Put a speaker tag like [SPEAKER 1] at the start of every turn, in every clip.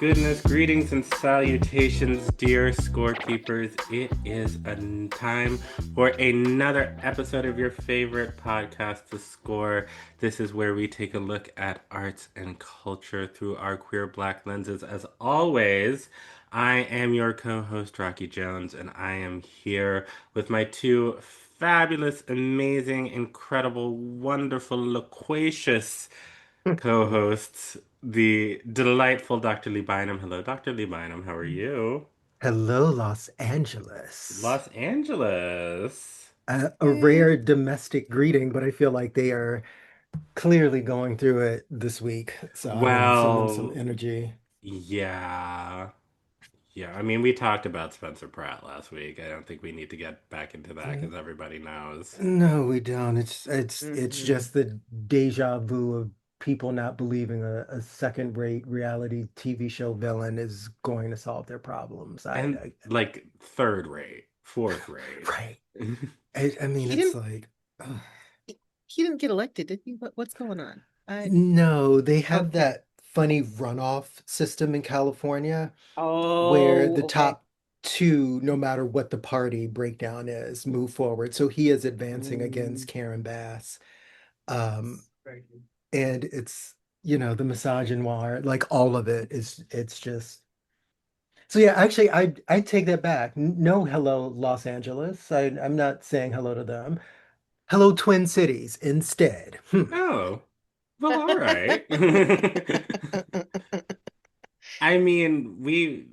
[SPEAKER 1] goodness, greetings and salutations, dear scorekeepers. It is time for another episode of your favorite podcast, The Score. This is where we take a look at arts and culture through our queer black lenses. As always, I am your co host, Rocky Jones, and I am here with my two fabulous, amazing, incredible, wonderful, loquacious co-hosts, the delightful Dr. Lee Bynum. Hello, Dr. Lee Bynum. How are you?
[SPEAKER 2] Hello, Los Angeles.
[SPEAKER 1] Los Angeles.
[SPEAKER 2] A
[SPEAKER 1] Eh.
[SPEAKER 2] rare domestic greeting, but I feel like they are clearly going through it this week. So I'm gonna send them some
[SPEAKER 1] Well,
[SPEAKER 2] energy.
[SPEAKER 1] yeah. Yeah, I mean, we talked about Spencer Pratt last week. I don't think we need to get back into that
[SPEAKER 2] Mm,
[SPEAKER 1] because everybody knows.
[SPEAKER 2] No, we don't. It's
[SPEAKER 3] Hmm.
[SPEAKER 2] just the deja vu of people not believing a second-rate reality TV show villain is going to solve their problems.
[SPEAKER 1] And like third rate, fourth rate.
[SPEAKER 2] Right. I mean,
[SPEAKER 3] He
[SPEAKER 2] it's
[SPEAKER 3] didn't
[SPEAKER 2] like. ugh.
[SPEAKER 3] he didn't get elected, did he? What's going on? I
[SPEAKER 2] No, they have
[SPEAKER 3] Okay.
[SPEAKER 2] that funny runoff system in California where
[SPEAKER 3] Oh,
[SPEAKER 2] the
[SPEAKER 3] okay.
[SPEAKER 2] top two, no matter what the party breakdown is, move forward. So he is advancing
[SPEAKER 3] Mm.
[SPEAKER 2] against Karen Bass. Um, and it's the misogynoir, like all of it is, it's just. So yeah, actually, I take that back. No, hello, Los Angeles. I'm not saying hello to them. Hello, Twin Cities instead.
[SPEAKER 1] Oh, well, all right. I mean, we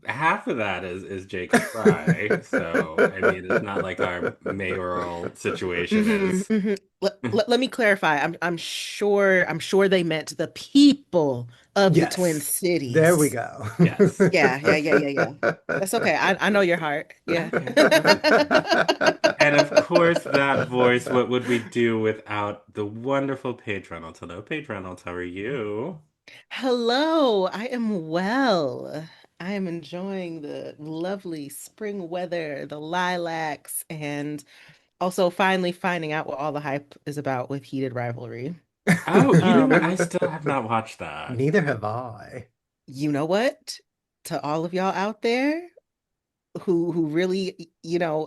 [SPEAKER 1] half of that is Jacob Fry, so I mean, it's not like our mayoral situation
[SPEAKER 3] hmm
[SPEAKER 1] is.
[SPEAKER 3] hmm Let me clarify. I'm sure they meant the people of the Twin
[SPEAKER 2] Yes, there we
[SPEAKER 3] Cities.
[SPEAKER 2] go.
[SPEAKER 1] Yes.
[SPEAKER 3] Yeah, yeah, yeah, yeah, yeah. That's okay. I know your heart. Yeah.
[SPEAKER 1] Okay. And of course, that voice, what would we do without the wonderful Paige Reynolds? Hello, Paige Reynolds. How are you?
[SPEAKER 3] Hello, I am well. I am enjoying the lovely spring weather, the lilacs, and also finally finding out what all the hype is about with heated rivalry.
[SPEAKER 1] Oh, you know what? I
[SPEAKER 3] Um,
[SPEAKER 1] still have not watched that.
[SPEAKER 2] Neither have I.
[SPEAKER 3] you know what? To all of y'all out there who really,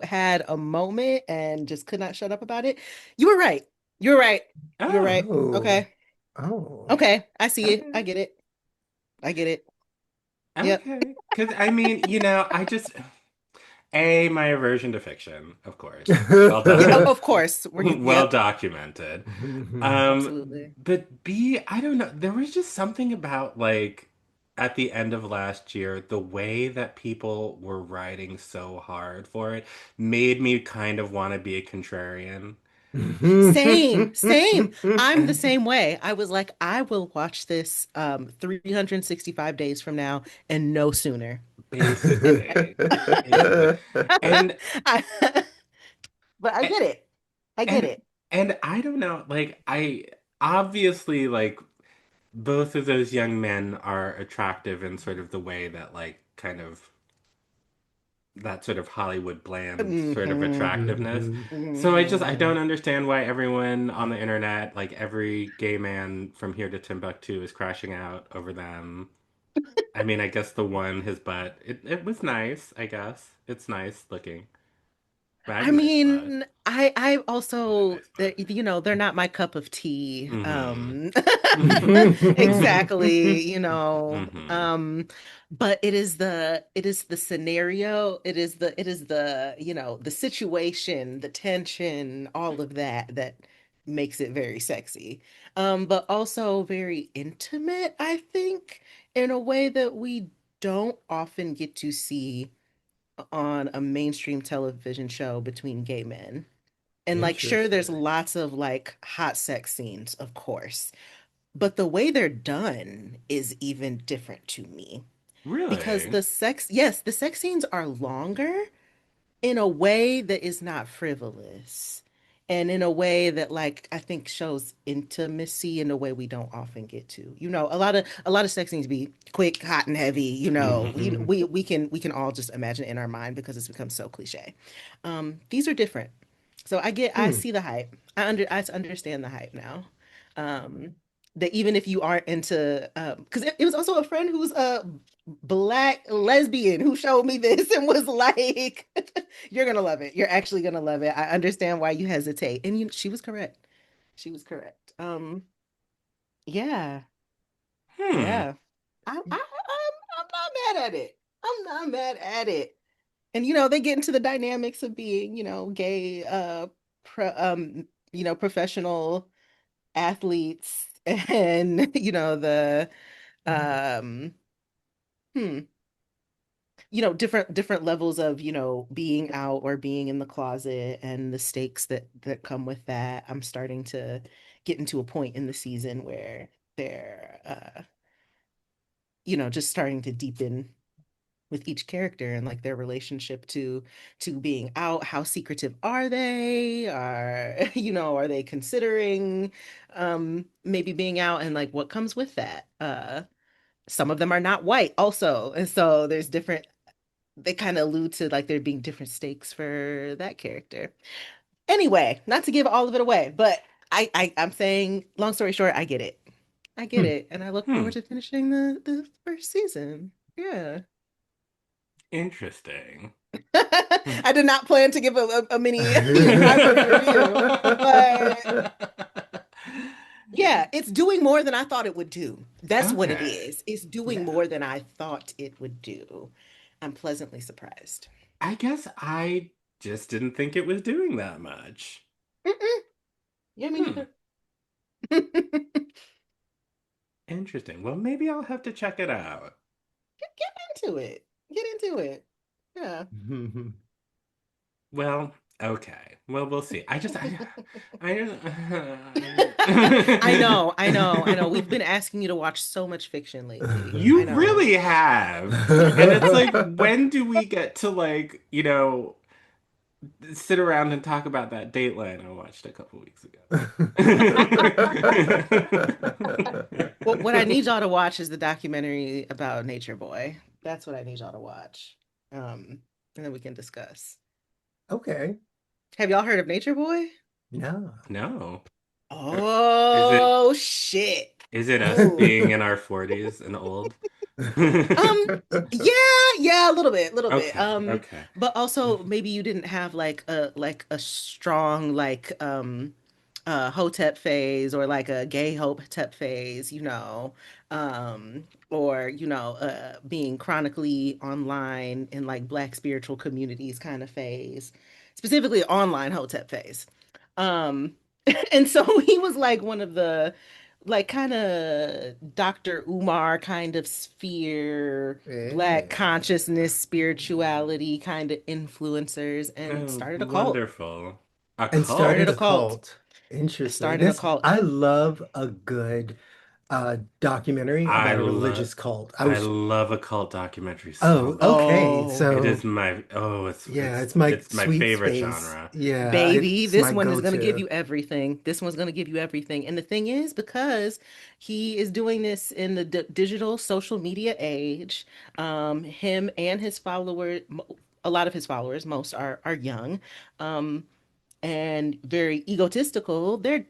[SPEAKER 3] had a moment and just could not shut up about it, you were right. You're right. You're
[SPEAKER 1] Oh,
[SPEAKER 3] right.
[SPEAKER 2] Oh,
[SPEAKER 3] Okay.
[SPEAKER 2] oh.
[SPEAKER 3] Okay. I see it. I
[SPEAKER 1] okay.
[SPEAKER 3] get it. I get it. Yep.
[SPEAKER 1] Okay. Because I mean, I just my aversion to fiction, of course. Well
[SPEAKER 3] Yeah,
[SPEAKER 1] done.
[SPEAKER 3] of course.
[SPEAKER 1] Well
[SPEAKER 3] Yep.
[SPEAKER 1] documented. Um,
[SPEAKER 3] Absolutely.
[SPEAKER 1] but B, I don't know. There was just something about like at the end of last year, the way that people were writing so hard for it made me kind of want to be a contrarian.
[SPEAKER 3] Same, same. I'm the same way. I was like, I will watch this 365 days from now and no sooner.
[SPEAKER 1] Basically. Basically. And
[SPEAKER 3] I, but I get it. I get
[SPEAKER 1] and
[SPEAKER 3] it.
[SPEAKER 1] and I don't know, like I obviously like both of those young men are attractive in sort of the way that like kind of that sort of Hollywood bland sort of
[SPEAKER 3] Hmm.
[SPEAKER 1] attractiveness. So I
[SPEAKER 3] Hmm.
[SPEAKER 1] don't understand why everyone on the internet, like every gay man from here to Timbuktu is crashing out over them. I mean, I guess the one, his butt, it was nice, I guess. It's nice looking. But I have
[SPEAKER 3] I
[SPEAKER 1] a nice butt.
[SPEAKER 3] mean, I
[SPEAKER 1] Not a
[SPEAKER 3] also,
[SPEAKER 1] nice butt.
[SPEAKER 3] they're not my cup of tea.
[SPEAKER 1] Mm-hmm.
[SPEAKER 3] Exactly,
[SPEAKER 1] Mm-hmm.
[SPEAKER 3] but it is the scenario, it is the, the situation, the tension, all of that makes it very sexy. But also very intimate, I think, in a way that we don't often get to see on a mainstream television show between gay men. And like, sure, there's
[SPEAKER 2] Interesting.
[SPEAKER 3] lots of like hot sex scenes, of course, but the way they're done is even different to me because
[SPEAKER 1] Really?
[SPEAKER 3] yes, the sex scenes are longer in a way that is not frivolous and in a way that like I think shows intimacy in a way we don't often get to. A lot of sex scenes be quick, hot and heavy,
[SPEAKER 1] Mm-hmm.
[SPEAKER 3] we can all just imagine it in our mind because it's become so cliche. These are different. So I
[SPEAKER 2] Hmm.
[SPEAKER 3] see the hype. I understand the hype now. Um that even if you aren't into because it was also a friend who's a black lesbian who showed me this and was like, you're gonna love it. You're actually gonna love it. I understand why you hesitate. And she was correct. She was correct. Yeah,
[SPEAKER 1] Hmm.
[SPEAKER 3] yeah. I'm not mad at it. I'm not mad at it. And they get into the dynamics of being, gay professional athletes and the um hmm different levels of being out or being in the closet and the stakes that come with that. I'm starting to get into a point in the season where they're just starting to deepen with each character and like their relationship to being out. How secretive are they? Are are they considering maybe being out, and like what comes with that? Some of them are not white also, and so there's different, they kind of allude to like there being different stakes for that character. Anyway, not to give all of it away, but I'm saying, long story short, I get it. I get
[SPEAKER 2] Hmm.
[SPEAKER 3] it, and I look
[SPEAKER 1] Hmm.
[SPEAKER 3] forward to finishing the first season. Yeah.
[SPEAKER 1] Interesting. Hmm.
[SPEAKER 3] I did not plan to give a mini rivalry review, but yeah, it's doing more than I thought it would do. That's what it
[SPEAKER 1] Okay.
[SPEAKER 3] is. It's doing
[SPEAKER 2] Yeah.
[SPEAKER 3] more than I thought it would do. I'm pleasantly surprised.
[SPEAKER 1] I guess I just didn't think it was doing that much.
[SPEAKER 3] Mm-mm. Yeah, me
[SPEAKER 1] Hmm.
[SPEAKER 3] neither. Get
[SPEAKER 1] Interesting. Well, maybe I'll have to check it out.
[SPEAKER 3] into it. Get into it. Yeah.
[SPEAKER 1] Well, okay. Well, we'll see. I just,
[SPEAKER 3] I know. We've been asking you to watch so much fiction lately. I
[SPEAKER 1] You
[SPEAKER 3] know.
[SPEAKER 1] really have. And it's like, when do we get to sit around and talk about that Dateline I watched a couple weeks ago?
[SPEAKER 3] Well, what I need y'all to watch is the documentary about Nature Boy. That's what I need y'all to watch. And then we can discuss.
[SPEAKER 2] Okay.
[SPEAKER 3] Have y'all heard of Nature Boy?
[SPEAKER 2] No.
[SPEAKER 1] No. Is it
[SPEAKER 3] Oh shit.
[SPEAKER 1] is it us
[SPEAKER 3] Oh.
[SPEAKER 1] being in our 40s and old?
[SPEAKER 3] Um, yeah, yeah, a little bit.
[SPEAKER 1] Okay, okay.
[SPEAKER 3] But also maybe you didn't have like a strong Hotep phase, or like a gay Hotep phase, or being chronically online in like Black spiritual communities kind of phase, specifically online Hotep phase. Um, and so he was like one of the like kind of Dr. Umar kind of sphere, Black
[SPEAKER 2] Yeah.
[SPEAKER 3] consciousness, spirituality kind of influencers, and
[SPEAKER 1] Oh,
[SPEAKER 3] started a cult.
[SPEAKER 1] wonderful. A
[SPEAKER 2] And
[SPEAKER 3] Started
[SPEAKER 1] cult?
[SPEAKER 2] started
[SPEAKER 3] a
[SPEAKER 2] a
[SPEAKER 3] cult.
[SPEAKER 2] cult. Interesting.
[SPEAKER 3] Started a
[SPEAKER 2] This
[SPEAKER 3] cult.
[SPEAKER 2] I love a good documentary
[SPEAKER 1] I
[SPEAKER 2] about a
[SPEAKER 1] love
[SPEAKER 2] religious cult. I
[SPEAKER 1] I
[SPEAKER 2] was
[SPEAKER 1] love a cult documentary so
[SPEAKER 2] Oh,
[SPEAKER 1] much.
[SPEAKER 2] okay.
[SPEAKER 3] Oh,
[SPEAKER 1] It
[SPEAKER 2] So
[SPEAKER 1] is my oh,
[SPEAKER 2] yeah,
[SPEAKER 1] it's
[SPEAKER 2] it's my
[SPEAKER 1] it's my
[SPEAKER 2] sweet
[SPEAKER 1] favorite
[SPEAKER 2] space.
[SPEAKER 1] genre.
[SPEAKER 2] Yeah,
[SPEAKER 3] baby,
[SPEAKER 2] it's
[SPEAKER 3] this
[SPEAKER 2] my
[SPEAKER 3] one is going to give
[SPEAKER 2] go-to.
[SPEAKER 3] you everything. This one's going to give you everything. And the thing is, because he is doing this in the digital social media age, him and his followers, a lot of his followers, most are young. Um, and very egotistical, they're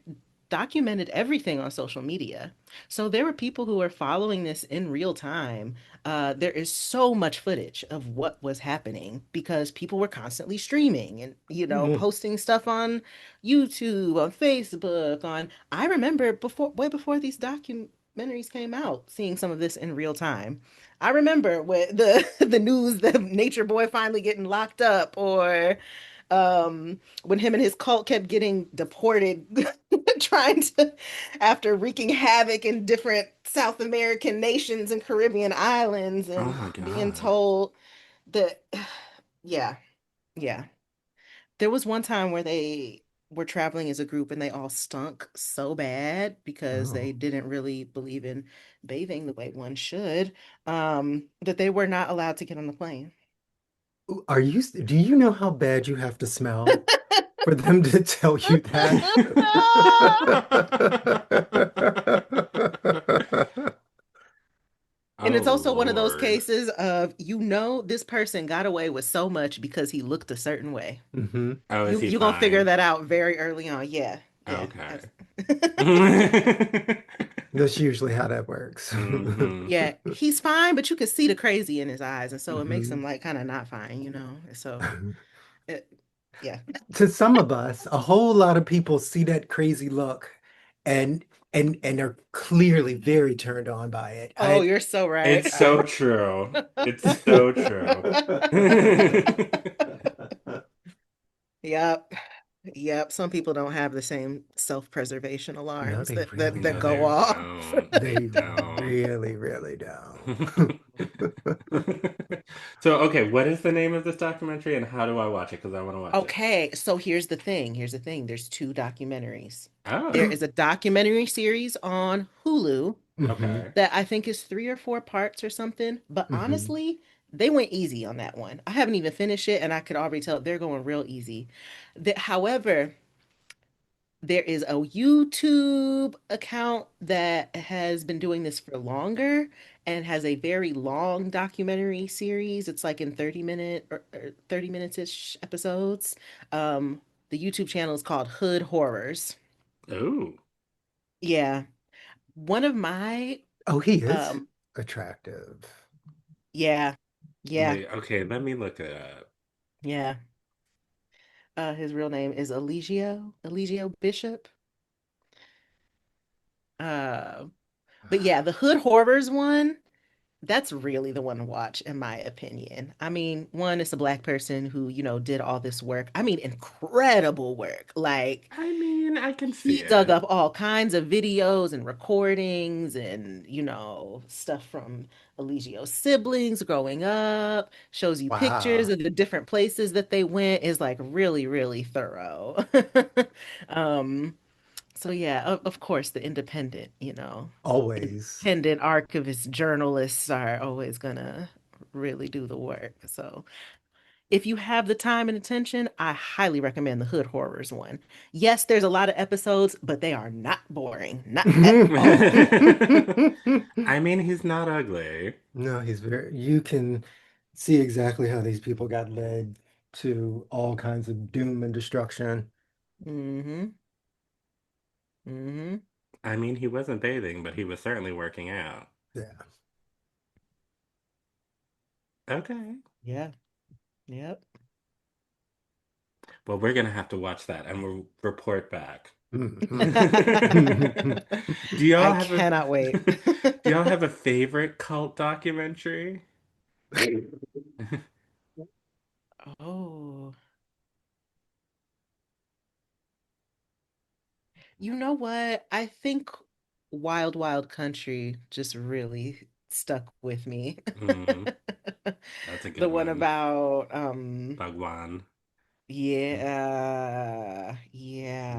[SPEAKER 3] documented everything on social media. So there were people who were following this in real time. There is so much footage of what was happening because people were constantly streaming and,
[SPEAKER 2] Mm.
[SPEAKER 3] posting stuff on YouTube, on Facebook, on, I remember way before these documentaries came out, seeing some of this in real time. I remember with the news that Nature Boy finally getting locked up, or when him and his cult kept getting deported, trying to, after wreaking havoc in different South American nations and Caribbean islands,
[SPEAKER 1] Oh
[SPEAKER 3] and
[SPEAKER 1] my
[SPEAKER 3] being
[SPEAKER 1] God.
[SPEAKER 3] told that, yeah, yeah. There was one time where they were traveling as a group and they all stunk so bad because
[SPEAKER 2] Oh.
[SPEAKER 3] they didn't really believe in bathing the way one should, that they were not allowed to get on the plane.
[SPEAKER 2] Do you know how bad you have to smell for them to tell you that?
[SPEAKER 3] And
[SPEAKER 1] Oh
[SPEAKER 3] it's also one of those
[SPEAKER 1] Lord.
[SPEAKER 3] cases of, this person got away with so much because he looked a certain way.
[SPEAKER 2] Hmm.
[SPEAKER 1] Oh, is
[SPEAKER 3] You
[SPEAKER 1] he
[SPEAKER 3] you're gonna figure
[SPEAKER 1] fine?
[SPEAKER 3] that out very early on. Yeah, yeah.
[SPEAKER 1] Okay.
[SPEAKER 2] That's usually how that works.
[SPEAKER 1] Hmm.
[SPEAKER 3] Yeah, he's fine, but you can see the crazy in his eyes, and so it makes him
[SPEAKER 2] Mhm.
[SPEAKER 3] like kind of not fine, you know. So, it, yeah.
[SPEAKER 2] To some of us, a whole lot of people see that crazy look and and are clearly very turned on by it.
[SPEAKER 3] Oh, you're so right.
[SPEAKER 1] It's so true. It's so true.
[SPEAKER 3] Yep. Yep. Some people don't have the same self-preservation
[SPEAKER 2] No,
[SPEAKER 3] alarms
[SPEAKER 2] they really
[SPEAKER 3] that
[SPEAKER 1] No,
[SPEAKER 3] go
[SPEAKER 1] they
[SPEAKER 2] don't.
[SPEAKER 3] off.
[SPEAKER 1] don't. They
[SPEAKER 2] They
[SPEAKER 1] don't.
[SPEAKER 2] really, really don't.
[SPEAKER 1] So, okay, what is the name of this documentary and how do I watch it? Because I want to watch it.
[SPEAKER 3] Okay, so here's the thing. Here's the thing. There's two documentaries. There
[SPEAKER 1] Oh,
[SPEAKER 3] is a documentary series on Hulu
[SPEAKER 2] Hmm.
[SPEAKER 1] okay.
[SPEAKER 3] that I think is 3 or 4 parts or something. But
[SPEAKER 2] Hmm.
[SPEAKER 3] honestly, they went easy on that one. I haven't even finished it, and I could already tell they're going real easy. However, there is a YouTube account that has been doing this for longer and has a very long documentary series. It's like in or 30 minutes-ish episodes. The YouTube channel is called Hood Horrors.
[SPEAKER 1] Oh,
[SPEAKER 3] Yeah. One of my
[SPEAKER 2] Oh, he is
[SPEAKER 3] um
[SPEAKER 2] attractive.
[SPEAKER 3] yeah. Yeah.
[SPEAKER 1] wait, okay, let me look it up.
[SPEAKER 3] Yeah. His real name is Eligio Bishop. Uh, but yeah, the Hood Horrors one, that's really the one to watch, in my opinion. I mean, one, it's a black person who, did all this work. I mean, incredible work. Like,
[SPEAKER 1] I mean, I can see
[SPEAKER 3] he dug
[SPEAKER 1] it.
[SPEAKER 3] up all kinds of videos and recordings and, stuff from Eligio's siblings growing up, shows you pictures
[SPEAKER 2] Wow.
[SPEAKER 3] of the different places that they went, is like really, really thorough. Um, so yeah, of course, the
[SPEAKER 2] Always.
[SPEAKER 3] independent archivist journalists are always gonna really do the work. So if you have the time and attention, I highly recommend the Hood Horrors one. Yes, there's a lot of episodes, but they are not boring, not at all.
[SPEAKER 1] I mean, he's not ugly.
[SPEAKER 2] No, he's very, you can see exactly how these people got led to all kinds of doom and destruction.
[SPEAKER 3] Mm-hmm. Mm-hmm.
[SPEAKER 1] I mean, he wasn't bathing, but he was certainly working out.
[SPEAKER 2] Yeah.
[SPEAKER 1] Okay.
[SPEAKER 3] Yeah. Yep.
[SPEAKER 1] Well, we're gonna have to watch that and we'll report back.
[SPEAKER 2] Mhm.
[SPEAKER 1] Do y'all
[SPEAKER 3] I
[SPEAKER 1] have a
[SPEAKER 3] cannot wait.
[SPEAKER 1] do y'all have a favorite cult documentary?
[SPEAKER 3] Oh. You know what? I think Wild Wild Country just really stuck with me.
[SPEAKER 1] Hmm, that's a
[SPEAKER 3] The
[SPEAKER 1] good
[SPEAKER 3] one
[SPEAKER 1] one.
[SPEAKER 3] about
[SPEAKER 1] Bhagwan.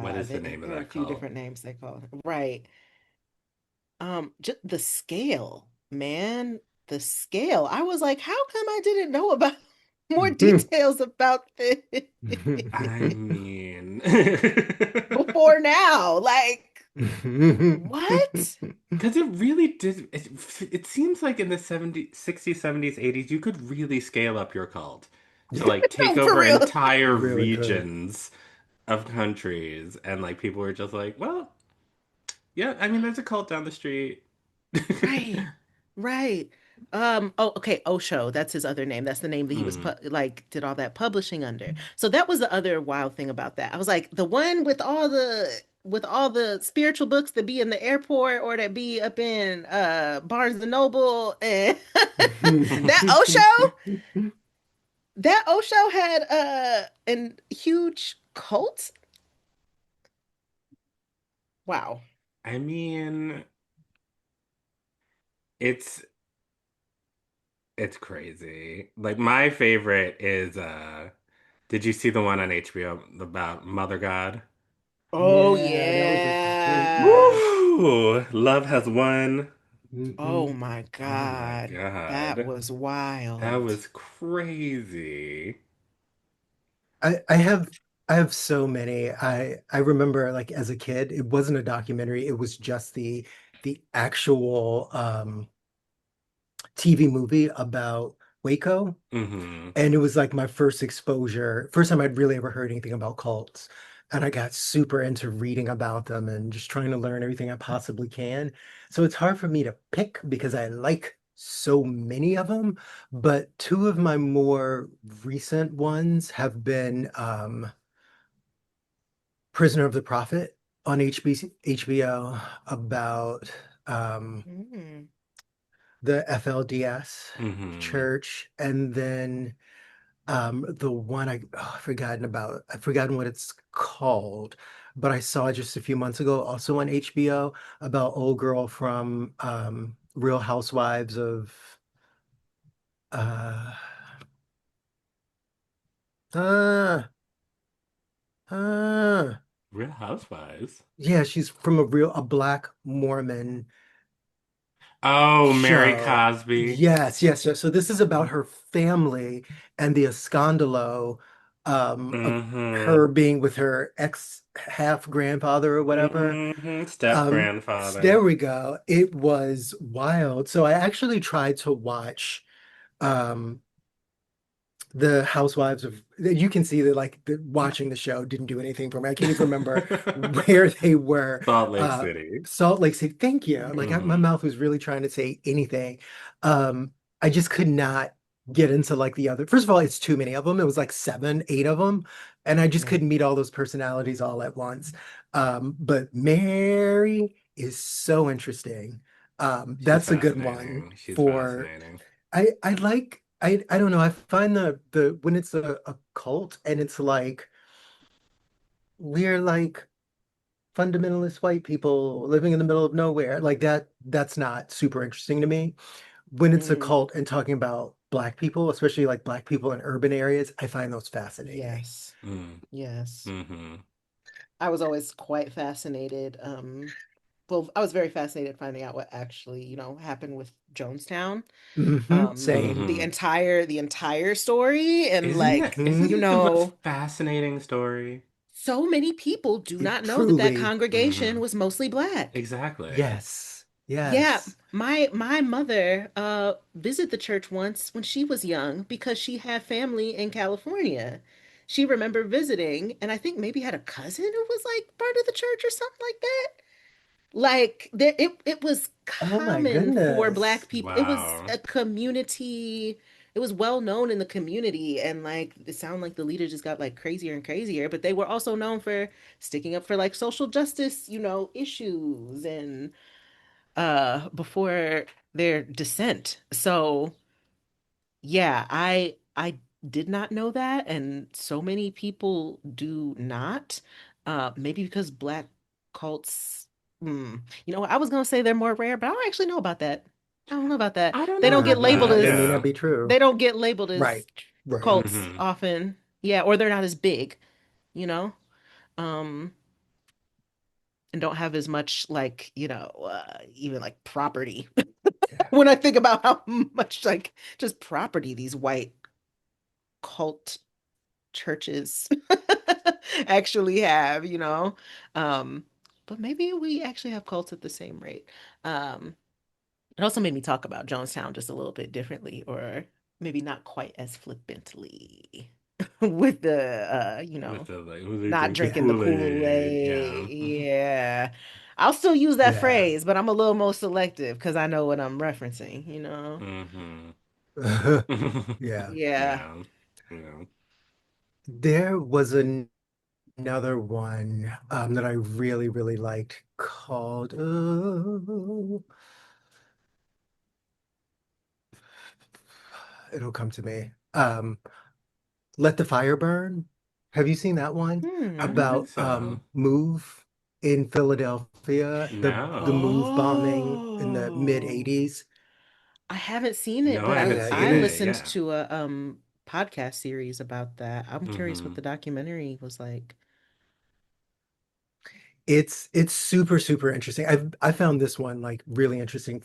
[SPEAKER 1] What
[SPEAKER 3] yeah,
[SPEAKER 1] is the name of
[SPEAKER 3] there are a
[SPEAKER 1] that
[SPEAKER 3] few
[SPEAKER 1] cult?
[SPEAKER 3] different names they call it. Right. Just the scale, man. The scale. I was like, how come I didn't know about more details about this
[SPEAKER 1] I mean,
[SPEAKER 3] before now? Like, what?
[SPEAKER 1] because it really did. It seems like in the 70s, 60s, 70s, 80s, you could really scale up your cult to like take
[SPEAKER 3] No, for
[SPEAKER 1] over
[SPEAKER 3] real.
[SPEAKER 1] entire
[SPEAKER 2] Really good.
[SPEAKER 1] regions of countries. And like people were just like, well, yeah, I mean, there's a cult down the street.
[SPEAKER 3] Right. Right. Oh, okay, Osho, that's his other name. That's the name that he was
[SPEAKER 1] Mm.
[SPEAKER 3] did all that publishing under. So that was the other wild thing about that. I was like, the one with all the spiritual books that be in the airport or that be up in Barnes and Noble and that Osho, that Osho had an huge cult. Wow.
[SPEAKER 1] I mean, it's it's crazy. Like my favorite is did you see the one on HBO about Mother God?
[SPEAKER 3] Oh
[SPEAKER 2] Yeah, that was a great
[SPEAKER 3] yeah.
[SPEAKER 2] one.
[SPEAKER 1] Woo! Love has won.
[SPEAKER 3] Oh
[SPEAKER 2] Hmm.
[SPEAKER 3] my
[SPEAKER 1] Oh my
[SPEAKER 3] God. That
[SPEAKER 1] God.
[SPEAKER 3] was
[SPEAKER 1] That
[SPEAKER 3] wild.
[SPEAKER 1] was crazy.
[SPEAKER 2] I have so many. I remember like as a kid, it wasn't a documentary, it was just the actual TV movie about Waco.
[SPEAKER 1] Hmm.
[SPEAKER 2] And it was like my first exposure, first time I'd really ever heard anything about cults. and I got super into reading about them and just trying to learn everything I possibly can. So it's hard for me to pick because I like so many of them, but two of my more recent ones have been Prisoner of the Prophet on HBO about um,
[SPEAKER 3] Mm.
[SPEAKER 2] the FLDS
[SPEAKER 1] Mm-hmm.
[SPEAKER 2] church, and then the one I've forgotten what it's called, but I saw just a few months ago also on HBO about old girl from Real Housewives of uh uh uh
[SPEAKER 1] Real Housewives.
[SPEAKER 2] yeah, she's from a black Mormon
[SPEAKER 1] Oh, Mary
[SPEAKER 2] show.
[SPEAKER 1] Cosby.
[SPEAKER 2] Yes, yes, yes. So this is about her family and the escandalo of
[SPEAKER 1] Mm-hmm.
[SPEAKER 2] her being with her ex half grandfather or whatever.
[SPEAKER 1] Mm-hmm. Step
[SPEAKER 2] There
[SPEAKER 1] grandfather.
[SPEAKER 2] we go. It was wild. So I actually tried to watch um the Housewives of you can see that watching the show didn't do anything for me. I can't even remember where they were.
[SPEAKER 1] Salt Lake
[SPEAKER 2] Uh
[SPEAKER 1] City.
[SPEAKER 2] Salt Lake City. Thank you. My
[SPEAKER 1] Mm-hmm.
[SPEAKER 2] mouth was really trying to say anything. I just could not get into like the other. First of all, it's too many of them. It was like seven, eight of them, and I just
[SPEAKER 3] Right.
[SPEAKER 2] couldn't meet all those personalities all at once. But Mary is so interesting.
[SPEAKER 1] She's
[SPEAKER 2] That's a good one
[SPEAKER 1] fascinating. She's
[SPEAKER 2] for
[SPEAKER 1] fascinating.
[SPEAKER 2] I like I don't know. I find the when it's a cult and it's like we're like fundamentalist white people living in the middle of nowhere, like that's not super interesting to me. When it's a
[SPEAKER 3] Mm.
[SPEAKER 2] cult and talking about black people, especially like black people in urban areas, I find those fascinating.
[SPEAKER 3] Yes.
[SPEAKER 1] Mm.
[SPEAKER 3] Yes.
[SPEAKER 1] Mm-hmm.
[SPEAKER 3] I was always quite fascinated. Well, I was very fascinated finding out what actually, happened with Jonestown.
[SPEAKER 2] Same.
[SPEAKER 3] The
[SPEAKER 1] Mm-hmm.
[SPEAKER 3] entire story and like,
[SPEAKER 1] Isn't
[SPEAKER 2] Hmm.
[SPEAKER 1] it the most fascinating story?
[SPEAKER 3] so many people do
[SPEAKER 2] It
[SPEAKER 3] not know that that
[SPEAKER 2] truly,
[SPEAKER 3] congregation
[SPEAKER 1] Mm-hmm.
[SPEAKER 3] was mostly black.
[SPEAKER 1] Exactly.
[SPEAKER 2] yes,
[SPEAKER 3] Yeah,
[SPEAKER 2] yes.
[SPEAKER 3] my mother visited the church once when she was young because she had family in California. She remembered visiting and I think maybe had a cousin who was like part of the church or something like that. Like it was
[SPEAKER 2] Oh my
[SPEAKER 3] common for
[SPEAKER 2] goodness.
[SPEAKER 3] black people. It was
[SPEAKER 1] Wow.
[SPEAKER 3] a community. It was well known in the community, and like it sounded like the leader just got like crazier and crazier. But they were also known for sticking up for like social justice, issues and before their dissent. So yeah, I did not know that, and so many people do not. Maybe because black cults, what, I was gonna say they're more rare, but I don't actually know about that. I don't know about that.
[SPEAKER 1] I don't
[SPEAKER 3] They
[SPEAKER 1] know
[SPEAKER 3] don't get
[SPEAKER 1] about
[SPEAKER 3] labeled
[SPEAKER 1] that.
[SPEAKER 2] That may
[SPEAKER 3] as
[SPEAKER 2] not
[SPEAKER 1] Yeah.
[SPEAKER 2] be true.
[SPEAKER 3] they don't get labeled
[SPEAKER 2] Right.
[SPEAKER 3] as
[SPEAKER 2] Right.
[SPEAKER 3] cults
[SPEAKER 1] Mm-hmm.
[SPEAKER 3] often. Yeah, or they're not as big, you know? Um, and don't have as much like, even like property.
[SPEAKER 2] Yeah.
[SPEAKER 3] When I think about how much like just property these white cult churches actually have, Um, but maybe we actually have cults at the same rate. Um, it also made me talk about Jonestown just a little bit differently, or maybe not quite as flippantly with the
[SPEAKER 1] With the like, who they
[SPEAKER 3] not
[SPEAKER 1] drinking
[SPEAKER 2] Yeah.
[SPEAKER 3] drinking the
[SPEAKER 1] Kool-Aid?
[SPEAKER 3] Kool-Aid.
[SPEAKER 1] Yeah.
[SPEAKER 3] Yeah. I'll still use that
[SPEAKER 2] Yeah.
[SPEAKER 3] phrase, but I'm a little more selective because I know what I'm referencing.
[SPEAKER 1] Mm-hmm.
[SPEAKER 2] Yeah.
[SPEAKER 3] Yeah.
[SPEAKER 1] Yeah. Yeah.
[SPEAKER 2] There was another one that I really, really liked called it'll come to me. Let the Fire Burn. Have you seen that one?
[SPEAKER 1] I
[SPEAKER 3] Hmm.
[SPEAKER 1] don't think
[SPEAKER 2] About
[SPEAKER 1] so.
[SPEAKER 2] Move in Philadelphia, the
[SPEAKER 1] No.
[SPEAKER 2] Move bombing in the mid
[SPEAKER 3] Oh.
[SPEAKER 2] 80s.
[SPEAKER 3] I haven't seen it,
[SPEAKER 1] No,
[SPEAKER 3] but
[SPEAKER 1] I haven't
[SPEAKER 2] Yeah, it
[SPEAKER 1] seen
[SPEAKER 3] I
[SPEAKER 1] it.
[SPEAKER 2] is.
[SPEAKER 3] listened
[SPEAKER 1] Yeah.
[SPEAKER 3] to a podcast series about that. I'm curious what
[SPEAKER 1] Mm-hmm.
[SPEAKER 3] the documentary was like.
[SPEAKER 2] It's super super interesting. I found this one like really interesting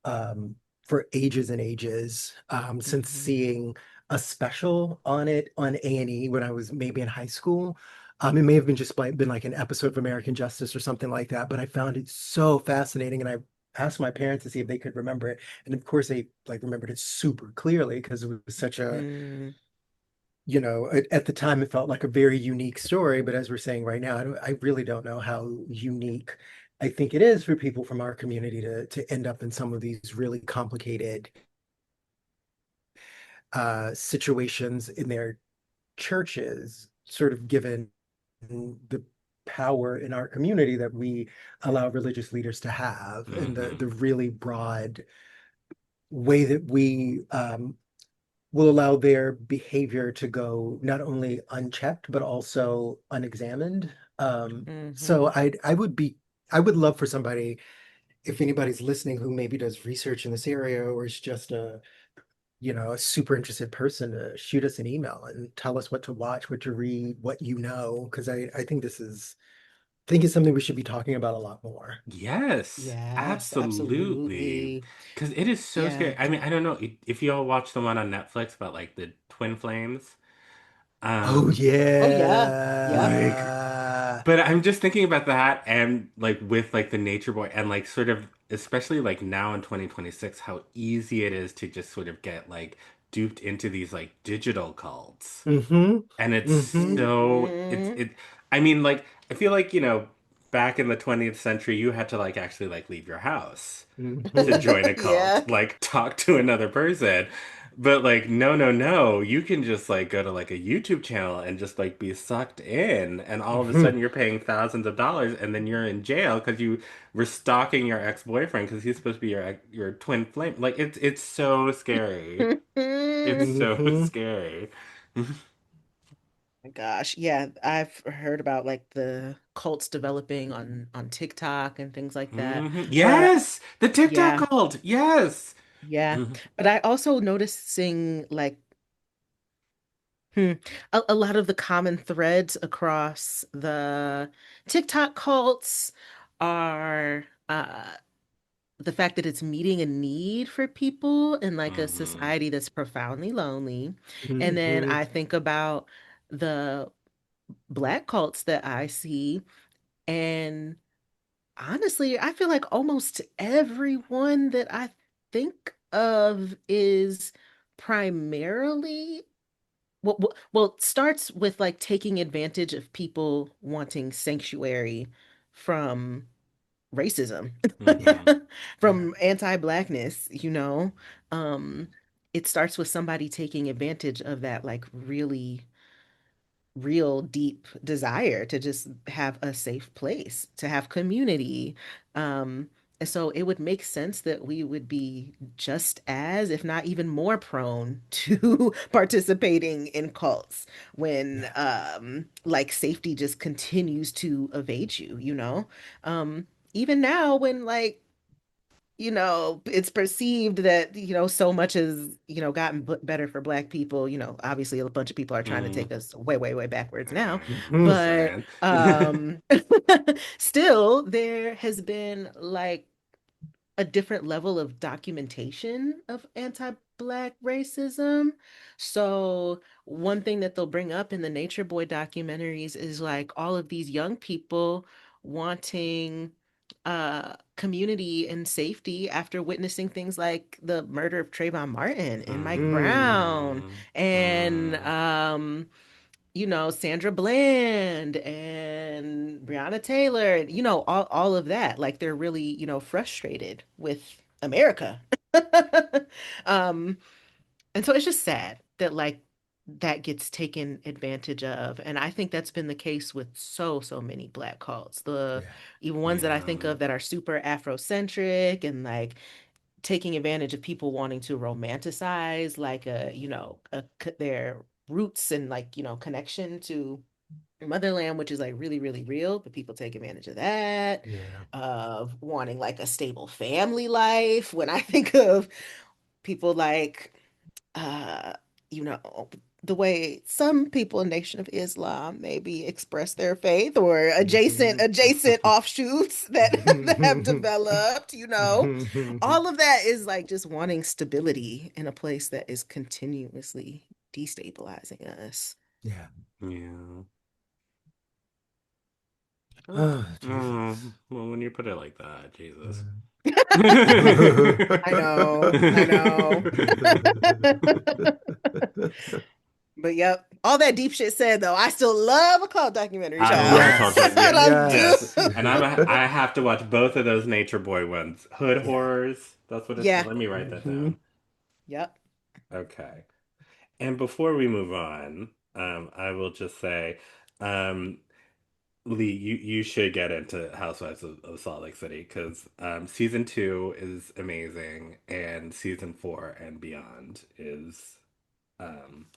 [SPEAKER 2] um for ages and ages since
[SPEAKER 3] Hmm.
[SPEAKER 2] seeing a special on it on A&E when I was maybe in high school. It may have been just like been like an episode of American Justice or something like that, but I found it so fascinating and I asked my parents to see if they could remember it. And of course they like remembered it super clearly because it was such a
[SPEAKER 3] Mm.
[SPEAKER 2] at the time it felt like a very unique story, but as we're saying right now, I really don't know how unique I think it is for people from our community to end up in some of these really complicated situations in their churches, sort of given the power in our community that we allow religious leaders to have, and the
[SPEAKER 1] Hmm.
[SPEAKER 2] really broad way that we will allow their behavior to go not only unchecked but also unexamined. So
[SPEAKER 3] Hmm.
[SPEAKER 2] I would love for somebody, if anybody's listening who maybe does research in this area or is just a super interested person, to shoot us an email and tell us what to watch, what to read, what because I think I think it's something we should be talking about a lot more.
[SPEAKER 1] Yes,
[SPEAKER 3] Yes,
[SPEAKER 1] absolutely.
[SPEAKER 3] absolutely.
[SPEAKER 1] Because it is so
[SPEAKER 3] Yeah.
[SPEAKER 1] scary. I mean, I don't know if you all watch the one on Netflix about like the twin flames.
[SPEAKER 2] Oh
[SPEAKER 3] Oh yeah. Yep.
[SPEAKER 1] Like,
[SPEAKER 2] yeah.
[SPEAKER 1] but I'm just thinking about that and like with like the nature boy and like sort of especially like now in 2026 how easy it is to just sort of get like duped into these like digital cults.
[SPEAKER 2] Mm-hmm.
[SPEAKER 1] And it's
[SPEAKER 2] Mm-hmm.
[SPEAKER 1] so
[SPEAKER 3] Hmm.
[SPEAKER 1] I mean like I feel like, back in the 20th century you had to like actually like leave your house to
[SPEAKER 2] Mm-hmm.
[SPEAKER 1] join a cult,
[SPEAKER 3] Yeah.
[SPEAKER 1] like talk to another person. But like, no, no, no. You can just like go to like a YouTube channel and just like be sucked in, and all of a
[SPEAKER 2] Mm-hmm.
[SPEAKER 1] sudden you're paying thousands of dollars, and then you're in jail because you were stalking your ex-boyfriend because he's supposed to be your twin flame. Like it's so scary. It's so
[SPEAKER 2] Mm-hmm.
[SPEAKER 1] scary.
[SPEAKER 3] My gosh, yeah, I've heard about like the cults developing on TikTok and things like that. But
[SPEAKER 1] Yes, the TikTok
[SPEAKER 3] yeah,
[SPEAKER 1] cult. Yes.
[SPEAKER 3] yeah.
[SPEAKER 1] Mhm.
[SPEAKER 3] But I also noticing like hmm, a lot of the common threads across the TikTok cults are the fact that it's meeting a need for people in like a
[SPEAKER 1] Mhm.
[SPEAKER 3] society that's profoundly lonely. And then
[SPEAKER 2] Mm-hmm.
[SPEAKER 3] I think about the Black cults that I see. And honestly, I feel like almost everyone that I think of is primarily it starts with like taking advantage of people wanting sanctuary from racism,
[SPEAKER 1] Mhm.
[SPEAKER 2] Yeah.
[SPEAKER 3] from anti-blackness, you know. Um, it starts with somebody taking advantage of that like really real deep desire to just have a safe place, to have community. And so it would make sense that we would be just as, if not even more prone to participating in cults when
[SPEAKER 2] Yeah.
[SPEAKER 3] like safety just continues to evade you, you know? Even now when like it's perceived that, so much has, gotten better for Black people. Obviously a bunch of people are trying to take
[SPEAKER 1] Mhm.
[SPEAKER 3] us way, way, way backwards now.
[SPEAKER 2] Mm-hmm.
[SPEAKER 1] Just
[SPEAKER 3] But
[SPEAKER 1] saying.
[SPEAKER 3] still, there has been like a different level of documentation of anti-Black racism. So one thing that they'll bring up in the Nature Boy documentaries is like all of these young people wanting community and safety after witnessing things like the murder of Trayvon Martin and Mike Brown
[SPEAKER 1] Mhm.
[SPEAKER 3] and
[SPEAKER 1] Mhm.
[SPEAKER 3] Sandra Bland and Breonna Taylor, and all of that. Like they're really, frustrated with America. Um, and so it's just sad that like that gets taken advantage of. And I think that's been the case with so many Black cults. The
[SPEAKER 2] Yeah.
[SPEAKER 3] even ones that I think
[SPEAKER 1] Yeah.
[SPEAKER 3] of that are super Afrocentric and like taking advantage of people wanting to romanticize like their roots and like connection to motherland, which is like really really real, but people take advantage of that,
[SPEAKER 2] Yeah.
[SPEAKER 3] of wanting like a stable family life. When I think of people like uh you know the way some people in Nation of Islam maybe express their faith, or adjacent
[SPEAKER 2] Mm-hmm.
[SPEAKER 3] adjacent offshoots that that have developed,
[SPEAKER 2] Mm-hmm.
[SPEAKER 3] all of that is like just wanting stability in a place that is continuously destabilizing us.
[SPEAKER 2] Yeah.
[SPEAKER 1] Yeah. Oh,
[SPEAKER 2] Oh, Jesus.
[SPEAKER 1] well, when you put it like that, Jesus.
[SPEAKER 3] I know, I know. But yep, all that deep shit said though, I still love a cloud documentary,
[SPEAKER 1] I
[SPEAKER 3] child.
[SPEAKER 1] love
[SPEAKER 2] Yes.
[SPEAKER 1] culture.
[SPEAKER 3] I do.
[SPEAKER 1] Yes,
[SPEAKER 2] Yes.
[SPEAKER 1] and I have to watch both of those Nature Boy ones. Hood
[SPEAKER 2] Yeah.
[SPEAKER 1] horrors. That's what it's.
[SPEAKER 3] Yeah.
[SPEAKER 1] Let me write that
[SPEAKER 2] Hmm.
[SPEAKER 1] down.
[SPEAKER 3] Yep.
[SPEAKER 1] Okay. And before we move on, I will just say, um, Lee, you should get into Housewives of Salt Lake City because season two is amazing, and season four and beyond is um,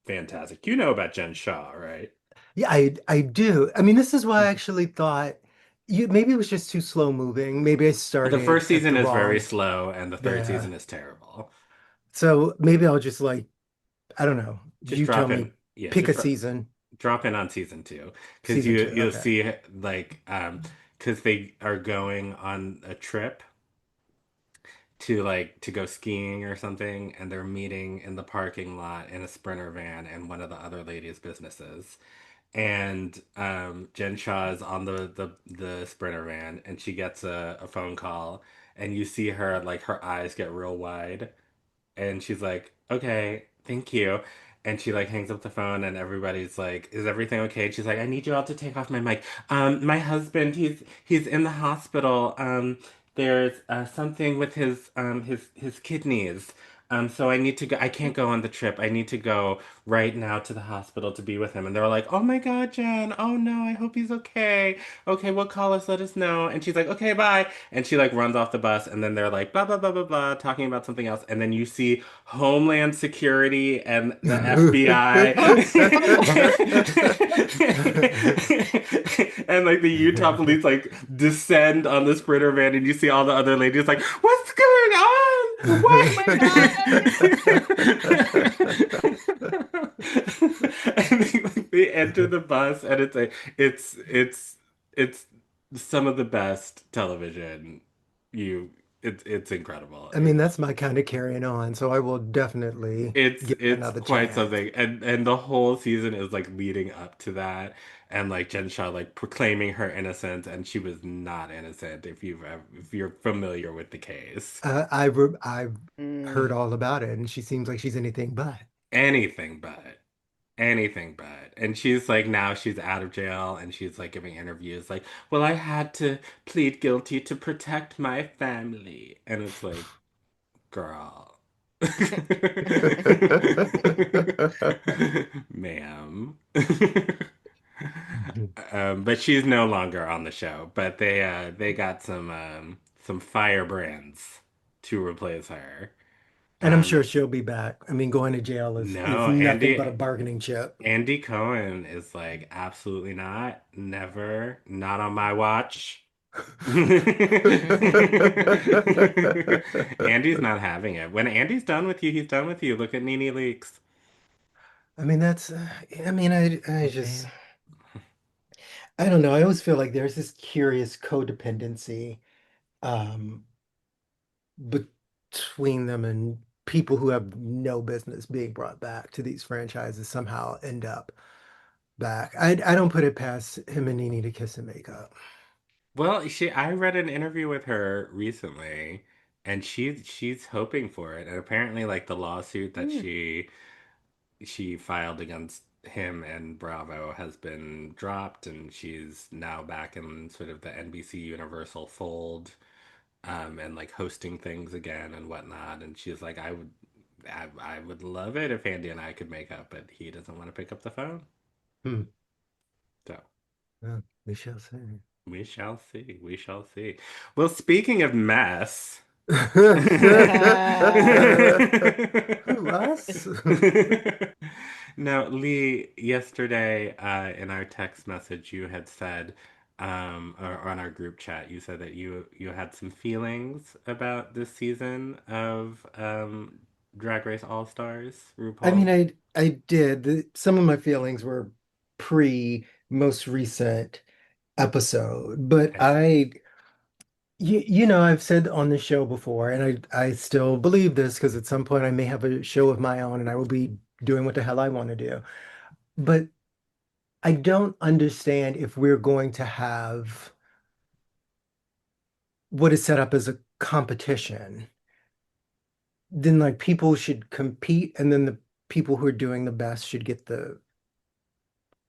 [SPEAKER 1] fantastic. You know about Jen Shaw, right?
[SPEAKER 2] Yeah, I do. I mean, this is why I actually thought you maybe it was just too slow moving. Maybe I
[SPEAKER 1] The
[SPEAKER 2] started
[SPEAKER 1] first
[SPEAKER 2] at
[SPEAKER 1] season
[SPEAKER 2] the
[SPEAKER 1] is very
[SPEAKER 2] wrong.
[SPEAKER 1] slow, and the third
[SPEAKER 2] Yeah.
[SPEAKER 1] season is terrible.
[SPEAKER 2] So maybe I'll just like, I don't know.
[SPEAKER 1] Just
[SPEAKER 2] You tell
[SPEAKER 1] drop
[SPEAKER 2] me,
[SPEAKER 1] in, yeah,
[SPEAKER 2] pick
[SPEAKER 1] just
[SPEAKER 2] a season.
[SPEAKER 1] drop in on season two because
[SPEAKER 2] Season two.
[SPEAKER 1] you'll
[SPEAKER 2] Okay.
[SPEAKER 1] see like because they are going on a trip to to go skiing or something, and they're meeting in the parking lot in a Sprinter van in one of the other ladies' businesses. And Jen Shaw is on the Sprinter van, and she gets a phone call, and you see her like her eyes get real wide, and she's like, "Okay, thank you." And she like hangs up the phone, and everybody's like, "Is everything okay?" And she's like, "I need you all to take off my mic. My husband, he's in the hospital. There's something with his kidneys. So I need to go. I can't go on the trip. I need to go right now to the hospital to be with him." And they're like, "Oh my God, Jen. Oh no, I hope he's okay. Okay, well, call us, let us know." And she's like, "Okay, bye." And she like runs off the bus, and then they're like blah blah blah blah blah talking about something else, and then you see Homeland Security and the FBI and like the Utah police like descend on the Sprinter van, and you see all the other ladies like, "What's going on? What? My God!" And they enter the bus, and it's some of the best television you it's incredible.
[SPEAKER 2] I mean, that's my kind of carrying on, so I will definitely give it
[SPEAKER 1] It's
[SPEAKER 2] another
[SPEAKER 1] quite
[SPEAKER 2] chance.
[SPEAKER 1] something, and the whole season is like leading up to that, and like Jen Shaw like proclaiming her innocence, and she was not innocent if you're familiar with the case.
[SPEAKER 2] I've
[SPEAKER 3] Mm.
[SPEAKER 2] heard all about it, and she seems like she's anything but.
[SPEAKER 1] Anything but. Anything but. And she's like, now she's out of jail, and she's like giving interviews like, well, I had to plead guilty to protect my family. And it's like, girl. Ma'am. But she's no longer on the show. But they got some firebrands to replace her.
[SPEAKER 2] And I'm
[SPEAKER 1] Um,
[SPEAKER 2] sure she'll be back. I mean, going to jail is
[SPEAKER 1] no,
[SPEAKER 2] nothing but a bargaining chip.
[SPEAKER 1] Andy Cohen is like, absolutely not, never, not on my watch. Andy's not having it. When Andy's done with you, he's done with you. Look at Nene Leakes.
[SPEAKER 2] I mean, I mean, I just,
[SPEAKER 1] Man.
[SPEAKER 2] I don't know. I always feel like there's this curious codependency, um, between them and people who have no business being brought back to these franchises somehow end up back. I don't put it past him and Nene to kiss and make up.
[SPEAKER 1] Well, I read an interview with her recently, and she's hoping for it. And apparently, like the lawsuit that
[SPEAKER 3] Mm.
[SPEAKER 1] she filed against him and Bravo has been dropped, and she's now back in sort of the NBC Universal fold, and like hosting things again and whatnot. And she's like, I would love it if Andy and I could make up, but he doesn't want to pick up the phone.
[SPEAKER 2] Hmm.
[SPEAKER 1] So
[SPEAKER 2] Well, we shall see.
[SPEAKER 1] we shall see. We shall see. Well, speaking of mess.
[SPEAKER 2] Who, us?
[SPEAKER 1] Now, Lee, yesterday in our text message, you had said, or on our group chat, you said that you had some feelings about this season of Drag Race All Stars,
[SPEAKER 2] I mean,
[SPEAKER 1] RuPaul.
[SPEAKER 2] I did. Some of my feelings were pre most recent episode, but
[SPEAKER 1] I see.
[SPEAKER 2] you know, I've said on the show before, and I still believe this because at some point I may have a show of my own and I will be doing what the hell I want to do. But I don't understand if we're going to have what is set up as a competition, then like people should compete and then the people who are doing the best should get the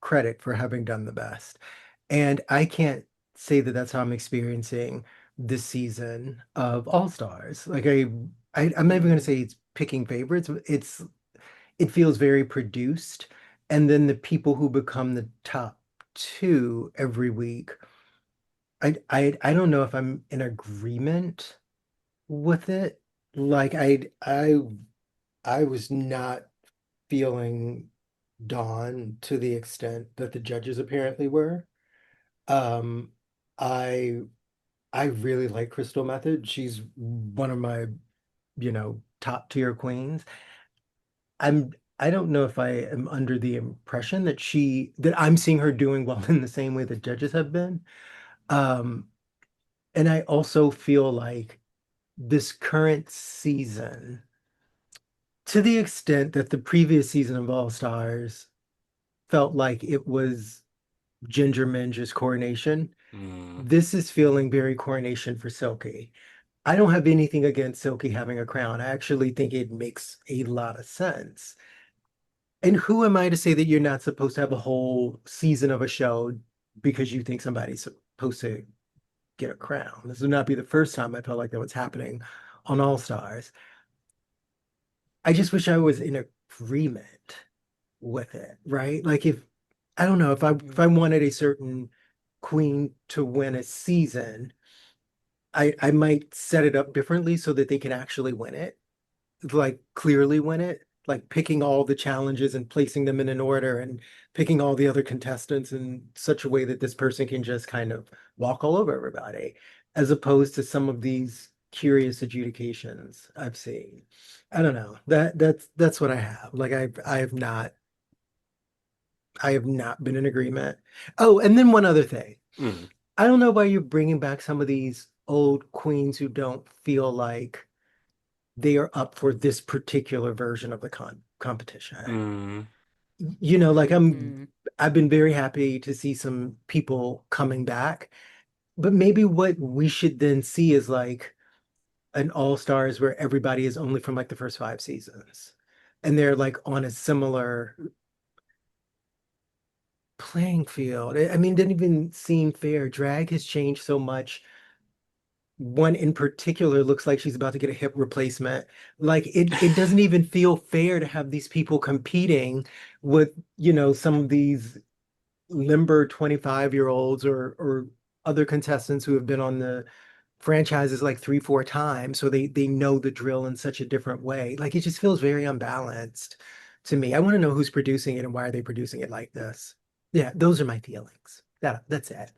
[SPEAKER 2] credit for having done the best. And I can't say that that's how I'm experiencing this season of All Stars. Like I'm not even going to say it's picking favorites. It feels very produced. And then the people who become the top two every week, I don't know if I'm in agreement with it. Like I was not feeling Dawn to the extent that the judges apparently were. Um, I I really like Crystal Method. She's one of my, top tier queens. I don't know if I am under the impression that I'm seeing her doing well in the same way that judges have been. Um, and I also feel like this current season, to the extent that the previous season of All Stars felt like it was Ginger Minge's coronation,
[SPEAKER 1] Mm.
[SPEAKER 2] this is feeling very coronation for Silky. I don't have anything against Silky having a crown. I actually think it makes a lot of sense. And who am I to say that you're not supposed to have a whole season of a show because you think somebody's supposed to get a crown? This would not be the first time I felt like that was happening on All Stars. I just wish I was in agreement with it, right? Like if I don't know if I wanted a certain queen to win a season, I might set it up differently so that they can actually win it, like clearly win it, like picking all the challenges and placing them in an order and picking all the other contestants in such a way that this person can just kind of walk all over everybody, as opposed to some of these curious adjudications I've seen. I don't know. That's what I have. Like I have not been in agreement. Oh, and then one other thing.
[SPEAKER 1] Mm.
[SPEAKER 2] I don't know why you're bringing back some of these old queens who don't feel like they are up for this particular version of the competition.
[SPEAKER 1] Mm.
[SPEAKER 2] Like
[SPEAKER 3] Mhm.
[SPEAKER 2] I've been very happy to see some people coming back, but maybe what we should then see is like an all stars where everybody is only from like the first five seasons. And they're like on a similar playing field. I mean, it didn't even seem fair. Drag has changed so much. One in particular looks like she's about to get a hip replacement. Like it doesn't even feel fair to have these people competing with, some of these limber 25-year-olds or other contestants who have been on the franchises like three, four times. So they know the drill in such a different way. Like it just feels very unbalanced to me. I want to know who's producing it and why are they producing it like this. Yeah, those are my feelings. That's it.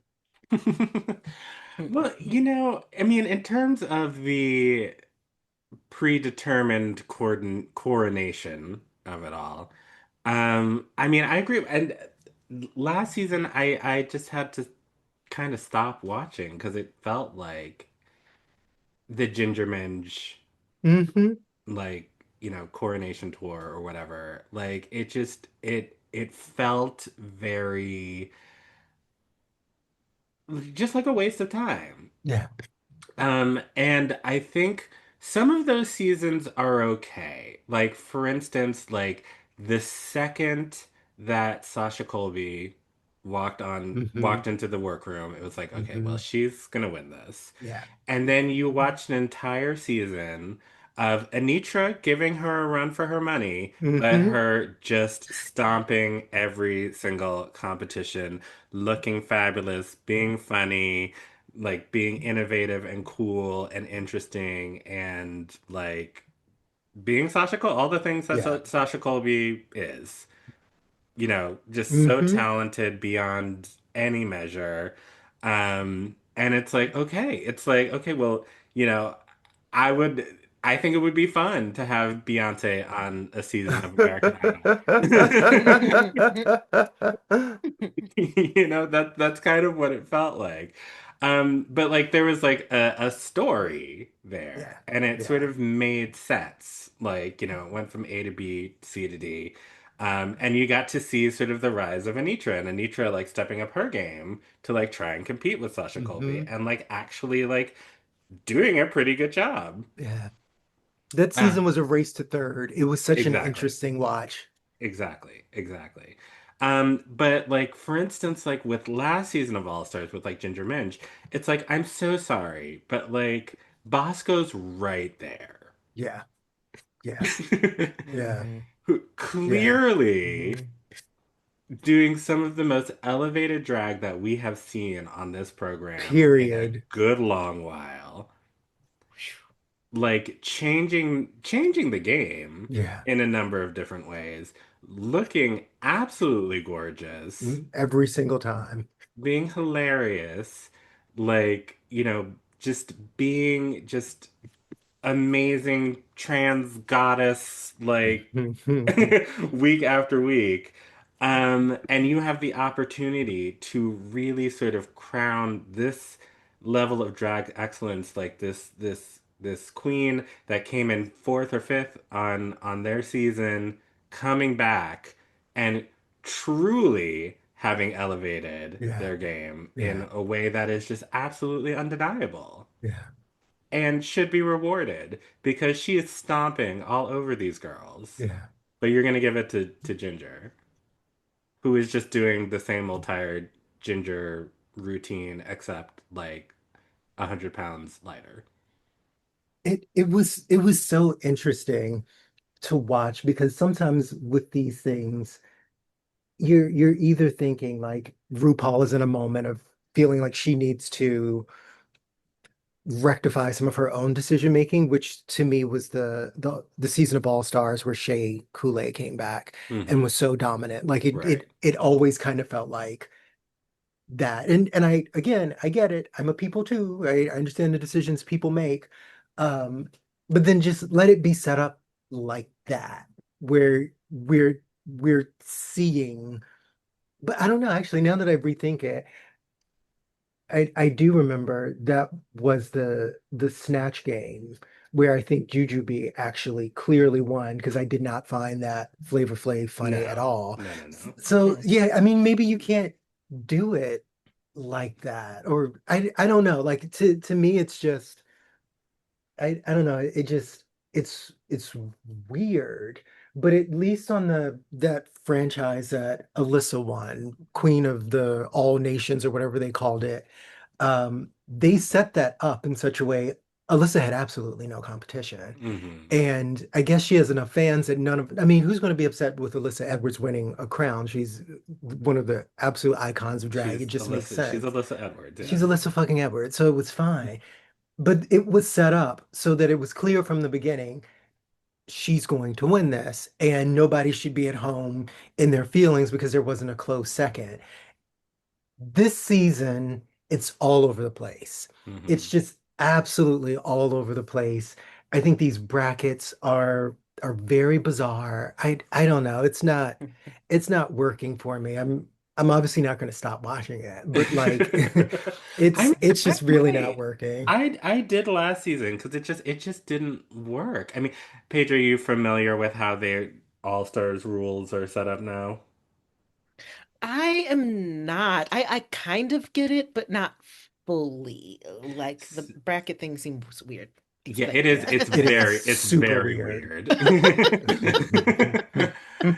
[SPEAKER 1] Well, I mean, in terms of the predetermined coronation of it all, I mean, I agree. And last season, I just had to kind of stop watching because it felt like the Ginger Minge,
[SPEAKER 2] Hmm.
[SPEAKER 1] like, coronation tour or whatever. Like, it felt very just like a waste of time.
[SPEAKER 2] Yeah.
[SPEAKER 1] And I think some of those seasons are okay. Like, for instance, like the second that Sasha Colby
[SPEAKER 2] Hmm.
[SPEAKER 1] walked into the workroom, it was like, okay, well,
[SPEAKER 2] Hmm.
[SPEAKER 1] she's gonna win this.
[SPEAKER 2] Yeah.
[SPEAKER 1] And then you watched an entire season of Anitra giving her a run for her money, but
[SPEAKER 2] Hmm.
[SPEAKER 1] her just stomping every single competition, looking fabulous, being funny, like being innovative and cool and interesting and like being all the things that
[SPEAKER 2] Yeah.
[SPEAKER 1] Sasha Colby is, just so
[SPEAKER 2] Hmm.
[SPEAKER 1] talented beyond any measure. And it's like, okay, well, you know, I would, I think it would be fun to have Beyonce on a season of American Idol. That's kind of what it felt like. But like there was like a story there,
[SPEAKER 2] Yeah.
[SPEAKER 1] and it sort
[SPEAKER 2] Yeah.
[SPEAKER 1] of made sense. Like, it went from A to B, C to D. And you got to see sort of the rise of Anitra and Anitra like stepping up her game to like try and compete with Sasha Colby
[SPEAKER 2] Hmm.
[SPEAKER 1] and like actually like doing a pretty good job.
[SPEAKER 2] Yeah. That
[SPEAKER 1] Ah,
[SPEAKER 2] season was a race to third. It was such an
[SPEAKER 1] exactly.
[SPEAKER 2] interesting watch.
[SPEAKER 1] Exactly. But like for instance, like with last season of All Stars with like Ginger Minj, it's like I'm so sorry, but like Bosco's right there.
[SPEAKER 2] Yeah, yeah, yeah,
[SPEAKER 3] Mhm.
[SPEAKER 1] Who
[SPEAKER 2] yeah.
[SPEAKER 1] clearly
[SPEAKER 3] Mhm.
[SPEAKER 1] doing some of the most elevated drag that we have seen on this program in a
[SPEAKER 2] Period.
[SPEAKER 1] good long while. Like changing the game
[SPEAKER 2] Yeah.
[SPEAKER 1] in a number of different ways, looking absolutely gorgeous,
[SPEAKER 2] Every single time.
[SPEAKER 1] being hilarious, like, just being just amazing trans goddess, like week after week. And you have the opportunity to really sort of crown this level of drag excellence, like this queen that came in fourth or fifth on their season, coming back and truly having elevated
[SPEAKER 2] Yeah,
[SPEAKER 1] their game
[SPEAKER 2] yeah,
[SPEAKER 1] in a way that is just absolutely undeniable
[SPEAKER 2] yeah,
[SPEAKER 1] and should be rewarded because she is stomping all over these girls.
[SPEAKER 2] yeah.
[SPEAKER 1] But you're gonna give it to Ginger, who is just doing the same old tired Ginger routine, except like 100 pounds lighter.
[SPEAKER 2] It was so interesting to watch because sometimes with these things, you're either thinking like RuPaul is in a moment of feeling like she needs to rectify some of her own decision making, which to me was the season of All Stars where Shea Coulee came back and
[SPEAKER 1] Mm-hmm.
[SPEAKER 2] was so dominant. Like it
[SPEAKER 1] Right.
[SPEAKER 2] it it always kind of felt like that. And I again I get it. I'm a people too. I understand the decisions people make. Um, but then just let it be set up like that, where we're seeing. But I don't know, actually, now that I rethink it, I do remember that was the snatch game where I think Jujubee actually clearly won because I did not find that Flavor Flav funny at
[SPEAKER 1] No,
[SPEAKER 2] all.
[SPEAKER 1] no, no, no.
[SPEAKER 2] So yeah, I mean maybe you can't do it like that. Or I don't know. Like to me it's just I don't know. It just it's weird. But at least on the that franchise that Alyssa won, Queen of the All Nations or whatever they called it, they set that up in such a way. Alyssa had absolutely no competition.
[SPEAKER 1] Mm-hmm.
[SPEAKER 2] And I guess she has enough fans that none of, I mean, who's going to be upset with Alyssa Edwards winning a crown? She's one of the absolute icons of drag. It just makes
[SPEAKER 1] She's
[SPEAKER 2] sense.
[SPEAKER 1] Alyssa Edwards,
[SPEAKER 2] She's
[SPEAKER 1] yes.
[SPEAKER 2] Alyssa fucking Edwards, so it was fine. But it was set up so that it was clear from the beginning she's going to win this, and nobody should be at home in their feelings because there wasn't a close second. This season, it's all over the place.
[SPEAKER 1] Mm-hmm.
[SPEAKER 2] It's just absolutely all over the place. I think these brackets are very bizarre. I don't know. It's not working for me. I'm obviously not going to stop watching it, but like
[SPEAKER 1] I mean,
[SPEAKER 2] it's
[SPEAKER 1] I
[SPEAKER 2] just really not
[SPEAKER 1] might.
[SPEAKER 2] working.
[SPEAKER 1] I did last season because it just didn't work. I mean, Paige, are you familiar with how the All Stars rules are set up now?
[SPEAKER 3] I am not. I kind of get it, but not fully. Like the
[SPEAKER 1] S-
[SPEAKER 3] bracket thing seems weird.
[SPEAKER 1] Yeah,
[SPEAKER 3] Explain.
[SPEAKER 1] it is. It's
[SPEAKER 2] It's
[SPEAKER 1] it's
[SPEAKER 2] super
[SPEAKER 1] very
[SPEAKER 2] weird.
[SPEAKER 1] weird.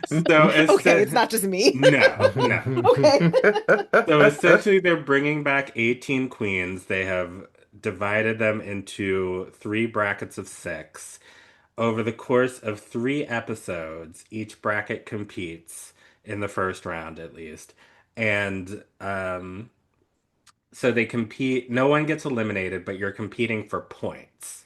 [SPEAKER 1] So
[SPEAKER 3] Okay, it's
[SPEAKER 1] it's
[SPEAKER 3] not just me.
[SPEAKER 1] no.
[SPEAKER 3] Okay.
[SPEAKER 1] So essentially, they're bringing back 18 queens. They have divided them into three brackets of six. Over the course of three episodes, each bracket competes in the first round at least. And so they compete, no one gets eliminated, but you're competing for points.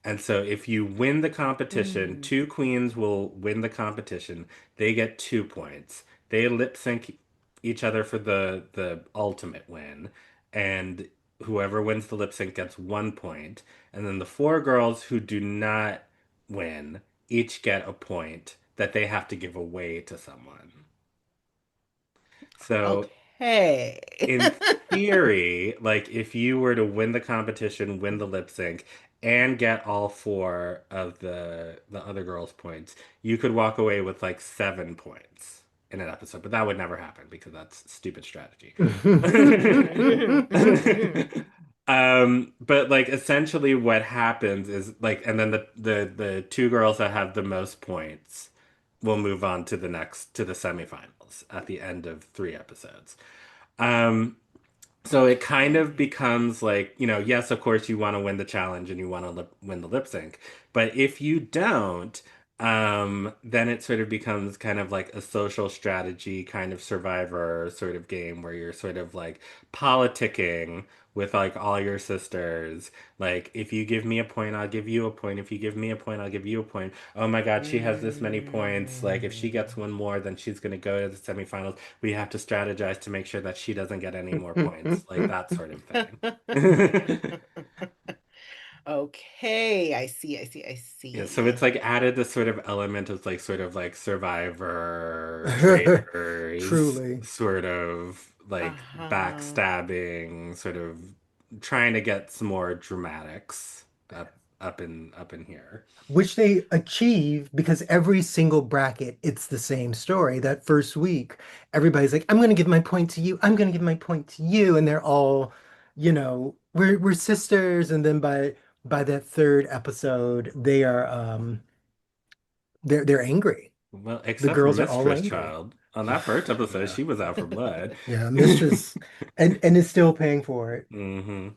[SPEAKER 1] And so if you win the competition,
[SPEAKER 3] Mm.
[SPEAKER 1] two queens will win the competition. They get 2 points. They lip sync each other for the ultimate win. And whoever wins the lip sync gets 1 point. And then the four girls who do not win each get a point that they have to give away to someone. So
[SPEAKER 3] Okay.
[SPEAKER 1] in theory, like if you were to win the competition, win the lip sync, and get all four of the other girls' points, you could walk away with like 7 points in an episode. But that would never happen because that's stupid strategy. But like essentially what happens is like, and then the two girls that have the most points will move on to the next to the semifinals at the end of 3 episodes. Um, so it kind of
[SPEAKER 3] Okay.
[SPEAKER 1] becomes like, yes, of course you want to win the challenge and you want to win the lip sync. But if you don't, then it sort of becomes kind of like a social strategy kind of survivor sort of game where you're sort of like politicking with like all your sisters. Like, if you give me a point, I'll give you a point. If you give me a point, I'll give you a point. Oh my God, she has this many points. Like, if she gets
[SPEAKER 3] Mm.
[SPEAKER 1] one more, then she's going to go to the semifinals. We have to strategize to make sure that she doesn't get any more points, like that sort of thing.
[SPEAKER 3] Okay, I see, I see, I
[SPEAKER 1] Yeah, so it's
[SPEAKER 3] see.
[SPEAKER 1] like added this sort of element of like sort of like survivor traitors,
[SPEAKER 2] Truly.
[SPEAKER 1] sort of like
[SPEAKER 3] Uh-huh.
[SPEAKER 1] backstabbing, sort of trying to get some more dramatics up in here.
[SPEAKER 2] Which they achieve because every single bracket, it's the same story. That first week, everybody's like, I'm going to give my point to you. I'm going to give my point to you. And they're all, we're sisters. And then by that third episode, they're angry.
[SPEAKER 1] Well,
[SPEAKER 2] The
[SPEAKER 1] except for
[SPEAKER 2] girls are all
[SPEAKER 1] Mistress
[SPEAKER 2] angry.
[SPEAKER 1] Child. On that first episode,
[SPEAKER 2] Yeah.
[SPEAKER 1] she was out for blood.
[SPEAKER 2] Yeah, mistress and is still paying for it.
[SPEAKER 1] hmm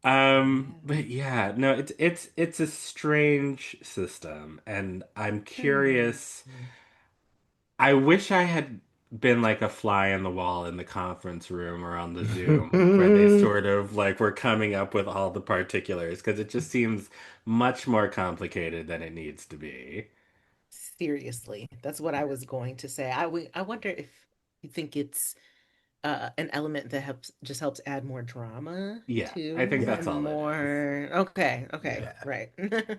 [SPEAKER 1] but
[SPEAKER 3] Yeah.
[SPEAKER 1] yeah, no, it's a strange system, and I'm
[SPEAKER 3] Hmm.
[SPEAKER 1] curious. I wish I had been like a fly on the wall in the conference room or on the Zoom where they sort of like were coming up with all the particulars because it just seems much more complicated than it needs to be.
[SPEAKER 3] Seriously, that's what I was going to say. I wonder if you think it's an element that helps add more drama
[SPEAKER 1] Yeah, I think
[SPEAKER 3] too,
[SPEAKER 1] that's
[SPEAKER 2] Yeah,
[SPEAKER 3] and
[SPEAKER 1] all it is.
[SPEAKER 3] more. Okay, okay,
[SPEAKER 1] Yeah.
[SPEAKER 2] yeah.
[SPEAKER 3] right.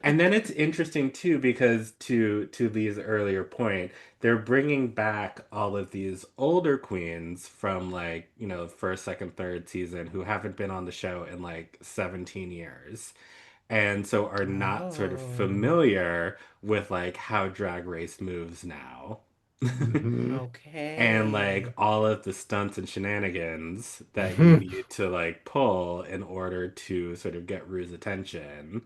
[SPEAKER 1] And then it's interesting too because to Lee's earlier point, they're bringing back all of these older queens from like, first, second, third season who haven't been on the show in like 17 years. And so are not sort of
[SPEAKER 3] Oh,
[SPEAKER 1] familiar with like how Drag Race moves now.
[SPEAKER 2] Mhm.
[SPEAKER 1] And like
[SPEAKER 3] okay.
[SPEAKER 1] all of the stunts and shenanigans that you need to like pull in order to sort of get Rue's attention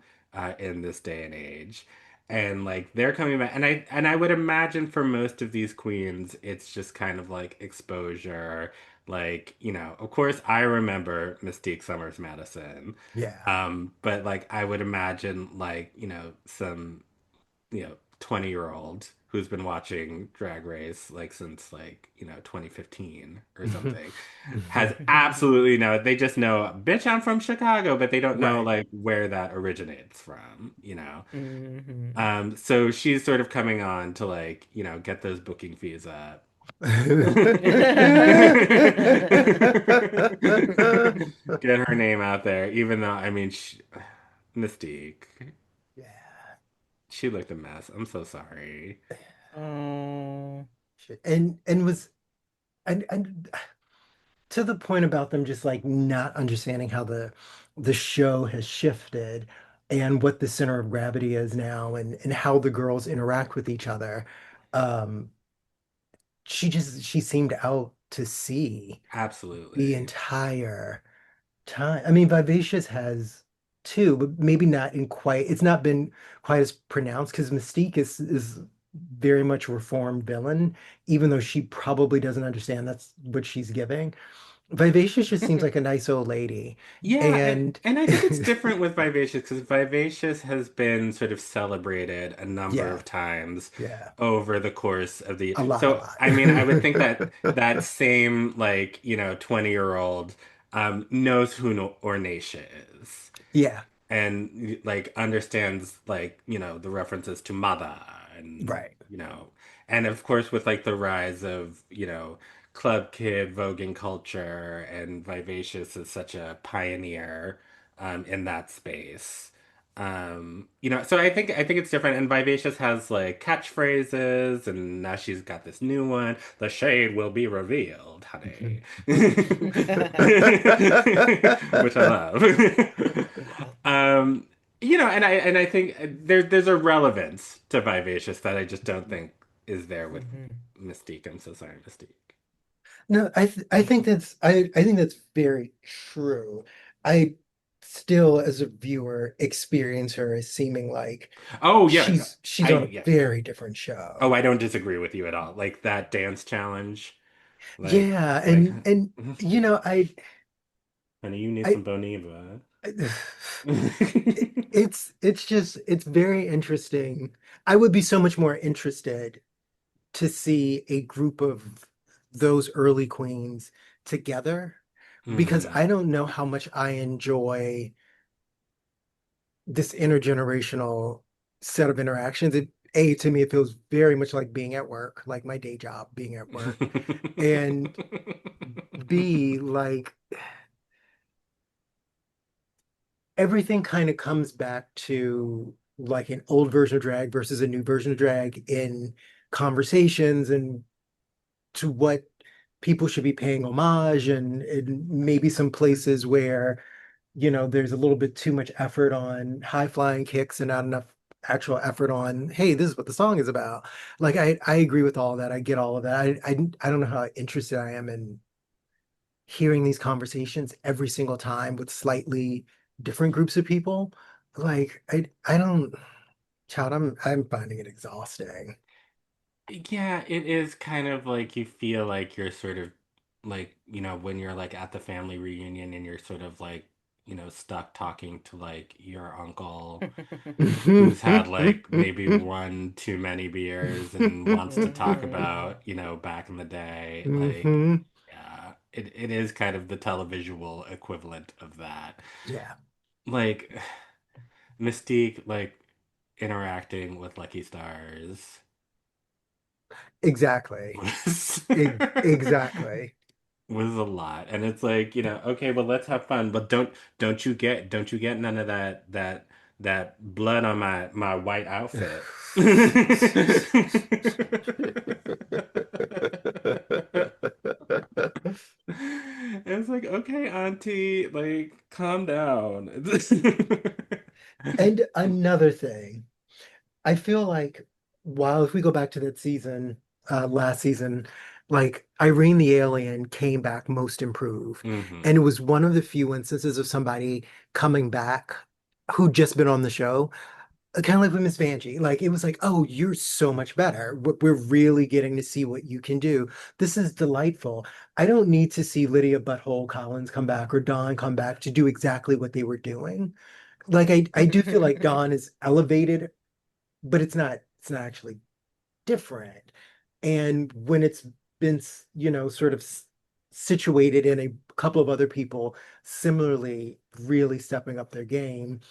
[SPEAKER 1] in this day and age. And like they're coming back, and I would imagine for most of these queens, it's just kind of like exposure. Like, of course, I remember Mystique Summers Madison,
[SPEAKER 2] Yeah.
[SPEAKER 1] but like I would imagine like some 20-year-old who's been watching Drag Race like since like 2015 or something has absolutely no, they just know, bitch, I'm from Chicago, but they don't know
[SPEAKER 2] Right.
[SPEAKER 1] like where that originates from.
[SPEAKER 3] Hmm.
[SPEAKER 1] So she's sort of coming on to like get those booking fees up. Get her name out there, even though I mean Mystique,
[SPEAKER 2] Yeah.
[SPEAKER 1] she looked a mess. I'm so sorry.
[SPEAKER 3] Oh.
[SPEAKER 2] Shit. And was and to the point about them just like not understanding how the show has shifted and what the center of gravity is now and how the girls interact with each other. Um, she seemed out to sea the
[SPEAKER 1] Absolutely.
[SPEAKER 2] entire time. I mean, Vivacious has too, but maybe not in quite, it's not been quite as pronounced because Mystique is very much a reformed villain, even though she probably doesn't understand that's what she's giving. Vivacious just seems like a nice old lady.
[SPEAKER 1] Yeah, and
[SPEAKER 2] And
[SPEAKER 1] and I think it's different with Vivacious because Vivacious has been sort of celebrated a number
[SPEAKER 2] yeah,
[SPEAKER 1] of times
[SPEAKER 2] yeah,
[SPEAKER 1] over the course of the.
[SPEAKER 2] a
[SPEAKER 1] So
[SPEAKER 2] lot.
[SPEAKER 1] I mean, I would think that that same like 20-year-old knows who Ornacia is
[SPEAKER 2] Yeah,
[SPEAKER 1] and like understands like the references to mother and
[SPEAKER 2] right.
[SPEAKER 1] and of course with like the rise of club kid voguing culture, and Vivacious is such a pioneer in that space. So I think it's different, and Vivacious has like catchphrases, and now she's got this new one: the shade will be revealed, honey. Which I love. um, and I think there's a relevance to Vivacious that I just don't think is there with
[SPEAKER 3] Hmm.
[SPEAKER 1] Mystique. I'm so sorry, Mystique.
[SPEAKER 2] No, I think I think that's very true. I still, as a viewer, experience her as seeming like
[SPEAKER 1] Oh yeah, no,
[SPEAKER 2] she's
[SPEAKER 1] I
[SPEAKER 2] on a
[SPEAKER 1] yeah.
[SPEAKER 2] very different
[SPEAKER 1] Oh,
[SPEAKER 2] show.
[SPEAKER 1] I don't disagree with you at all. Like that dance challenge, like
[SPEAKER 2] Yeah,
[SPEAKER 1] like
[SPEAKER 2] and you know,
[SPEAKER 1] honey, you need
[SPEAKER 2] I
[SPEAKER 1] some Boniva.
[SPEAKER 2] it's just it's very interesting. I would be so much more interested to see a group of those early queens together because
[SPEAKER 1] Hmm.
[SPEAKER 2] I don't know how much I enjoy this intergenerational set of interactions. To me, it feels very much like being at work, like my day job, being at work. And B, like everything kind of comes back to like an old version of drag versus a new version of drag in conversations and to what people should be paying homage and maybe some places where, there's a little bit too much effort on high flying kicks and not enough actual effort on, hey, this is what the song is about. Like I agree with all that. I get all of that. I don't know how interested I am in hearing these conversations every single time with slightly different groups of people. Like I don't, child, I'm finding it exhausting.
[SPEAKER 1] Yeah, it is kind of like you feel like you're sort of like, when you're like at the family reunion and you're sort of like, stuck talking to like your uncle who's had like maybe one too many beers and wants to talk about, back in the day. Like,
[SPEAKER 2] hmm
[SPEAKER 1] yeah, it is kind of the televisual equivalent of that.
[SPEAKER 2] Yeah,
[SPEAKER 1] Like Mystique, like interacting with Lucky Stars
[SPEAKER 2] exactly.
[SPEAKER 1] was
[SPEAKER 2] Exactly.
[SPEAKER 1] was a lot. And it's like, okay, well let's have fun, but don't you get none of that blood on my white outfit. It's like, okay, auntie, like calm down.
[SPEAKER 2] And another thing, I feel like while if we go back to that season, last season, like Irene the Alien came back most improved. And it
[SPEAKER 1] Hmm.
[SPEAKER 2] was one of the few instances of somebody coming back who'd just been on the show, kind of like with Miss Vanjie. Like it was like, oh, you're so much better. We're really getting to see what you can do. This is delightful. I don't need to see Lydia Butthole Collins come back or Dawn come back to do exactly what they were doing. Like I do feel like Dawn is elevated, but it's not actually different. And when it's been, sort of situated in a couple of other people similarly really stepping up their game,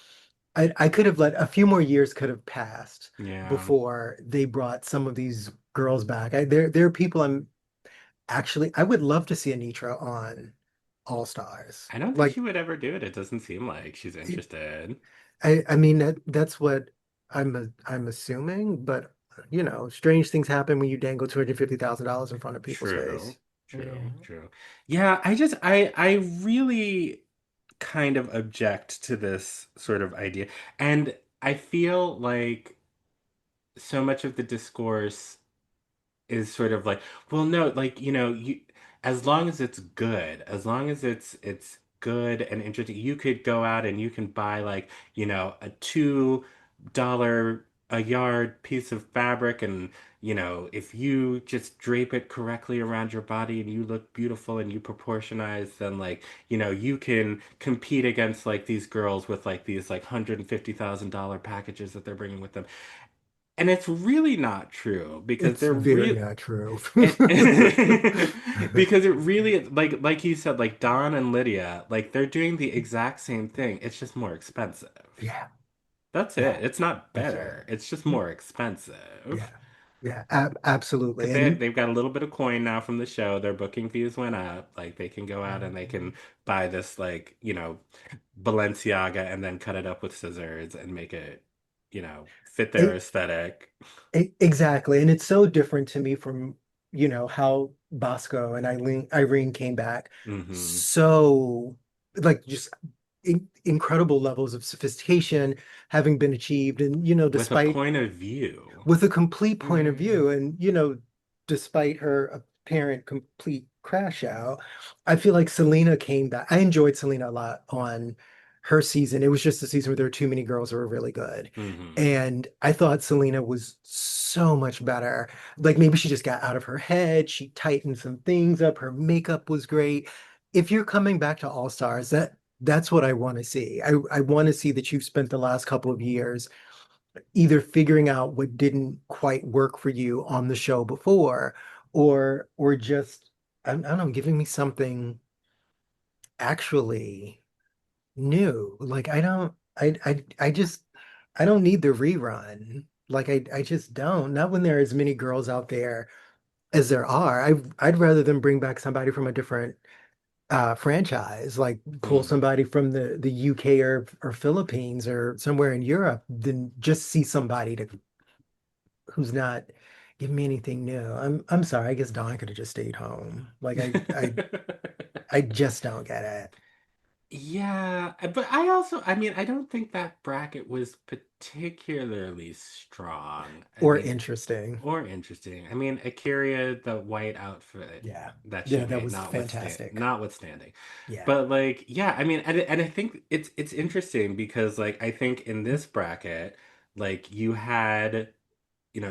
[SPEAKER 2] I could have let a few more years could have passed
[SPEAKER 1] Yeah.
[SPEAKER 2] before they brought some of these girls back. There are people I would love to see Anitra on All Stars.
[SPEAKER 1] I don't think
[SPEAKER 2] Like
[SPEAKER 1] she would ever do it. It doesn't seem like she's interested.
[SPEAKER 2] I mean that's what I'm assuming, but strange things happen when you dangle $250,000 in front of people's
[SPEAKER 1] True.
[SPEAKER 2] face.
[SPEAKER 1] True.
[SPEAKER 3] Yeah.
[SPEAKER 1] True. Yeah, I really kind of object to this sort of idea. And I feel like so much of the discourse is sort of like, well, no, like, as long as it's good, as long as it's good and interesting, you could go out and you can buy like, a $2 a yard piece of fabric and if you just drape it correctly around your body and you look beautiful and you proportionize, then like, you can compete against like these girls with like these like $150,000 packages that they're bringing with them. And it's really not true because
[SPEAKER 2] It's
[SPEAKER 1] they're
[SPEAKER 2] very
[SPEAKER 1] real
[SPEAKER 2] not true.
[SPEAKER 1] and because it really like you said, like Don and Lydia, like they're doing the exact same thing. It's just more expensive.
[SPEAKER 2] Yeah,
[SPEAKER 1] That's
[SPEAKER 2] yeah,
[SPEAKER 1] it. It's not
[SPEAKER 2] that's it.
[SPEAKER 1] better. It's just more expensive.
[SPEAKER 2] Yeah, yeah, absolutely.
[SPEAKER 1] Because
[SPEAKER 2] And
[SPEAKER 1] they've got a little bit of coin now from the show. Their booking fees went up. Like they can go out and they can buy this like, Balenciaga and then cut it up with scissors and make it, fit their
[SPEAKER 2] it,
[SPEAKER 1] aesthetic.
[SPEAKER 2] exactly. And it's so different to me from, how Bosco and Irene came back.
[SPEAKER 1] Hmm.
[SPEAKER 2] So, like, just incredible levels of sophistication having been achieved. And,
[SPEAKER 1] With a
[SPEAKER 2] despite
[SPEAKER 1] point of view.
[SPEAKER 2] with a complete point of
[SPEAKER 3] Mm.
[SPEAKER 2] view, and, despite her apparent complete crash out. I feel like Selena came back. I enjoyed Selena a lot on her season. It was just a season where there were too many girls who were really good.
[SPEAKER 1] Hmm.
[SPEAKER 2] And I thought Selena was so much better. Like maybe she just got out of her head. She tightened some things up. Her makeup was great. If you're coming back to All Stars, that's what I want to see. I want to see that you've spent the last couple of years either figuring out what didn't quite work for you on the show before, or just I don't know, giving me something actually new. Like I just I don't need the rerun. Like I just don't. Not when there are as many girls out there as there are. I'd rather them bring back somebody from a different franchise, like pull
[SPEAKER 1] Hmm.
[SPEAKER 2] somebody from the UK or Philippines or somewhere in Europe than just see somebody to who's not giving me anything new. I'm sorry. I guess Dawn could have just stayed home. Like I just don't get it.
[SPEAKER 1] Yeah, but I also, I mean, I don't think that bracket was particularly strong. I
[SPEAKER 2] Or
[SPEAKER 1] think,
[SPEAKER 2] interesting.
[SPEAKER 1] or interesting. I mean, Akira, the white outfit
[SPEAKER 2] Yeah.
[SPEAKER 1] that she
[SPEAKER 2] Yeah, that
[SPEAKER 1] made,
[SPEAKER 2] was fantastic.
[SPEAKER 1] notwithstanding.
[SPEAKER 2] Yeah.
[SPEAKER 1] But like, yeah, I mean, and I think it's interesting because like I think in this bracket, like you had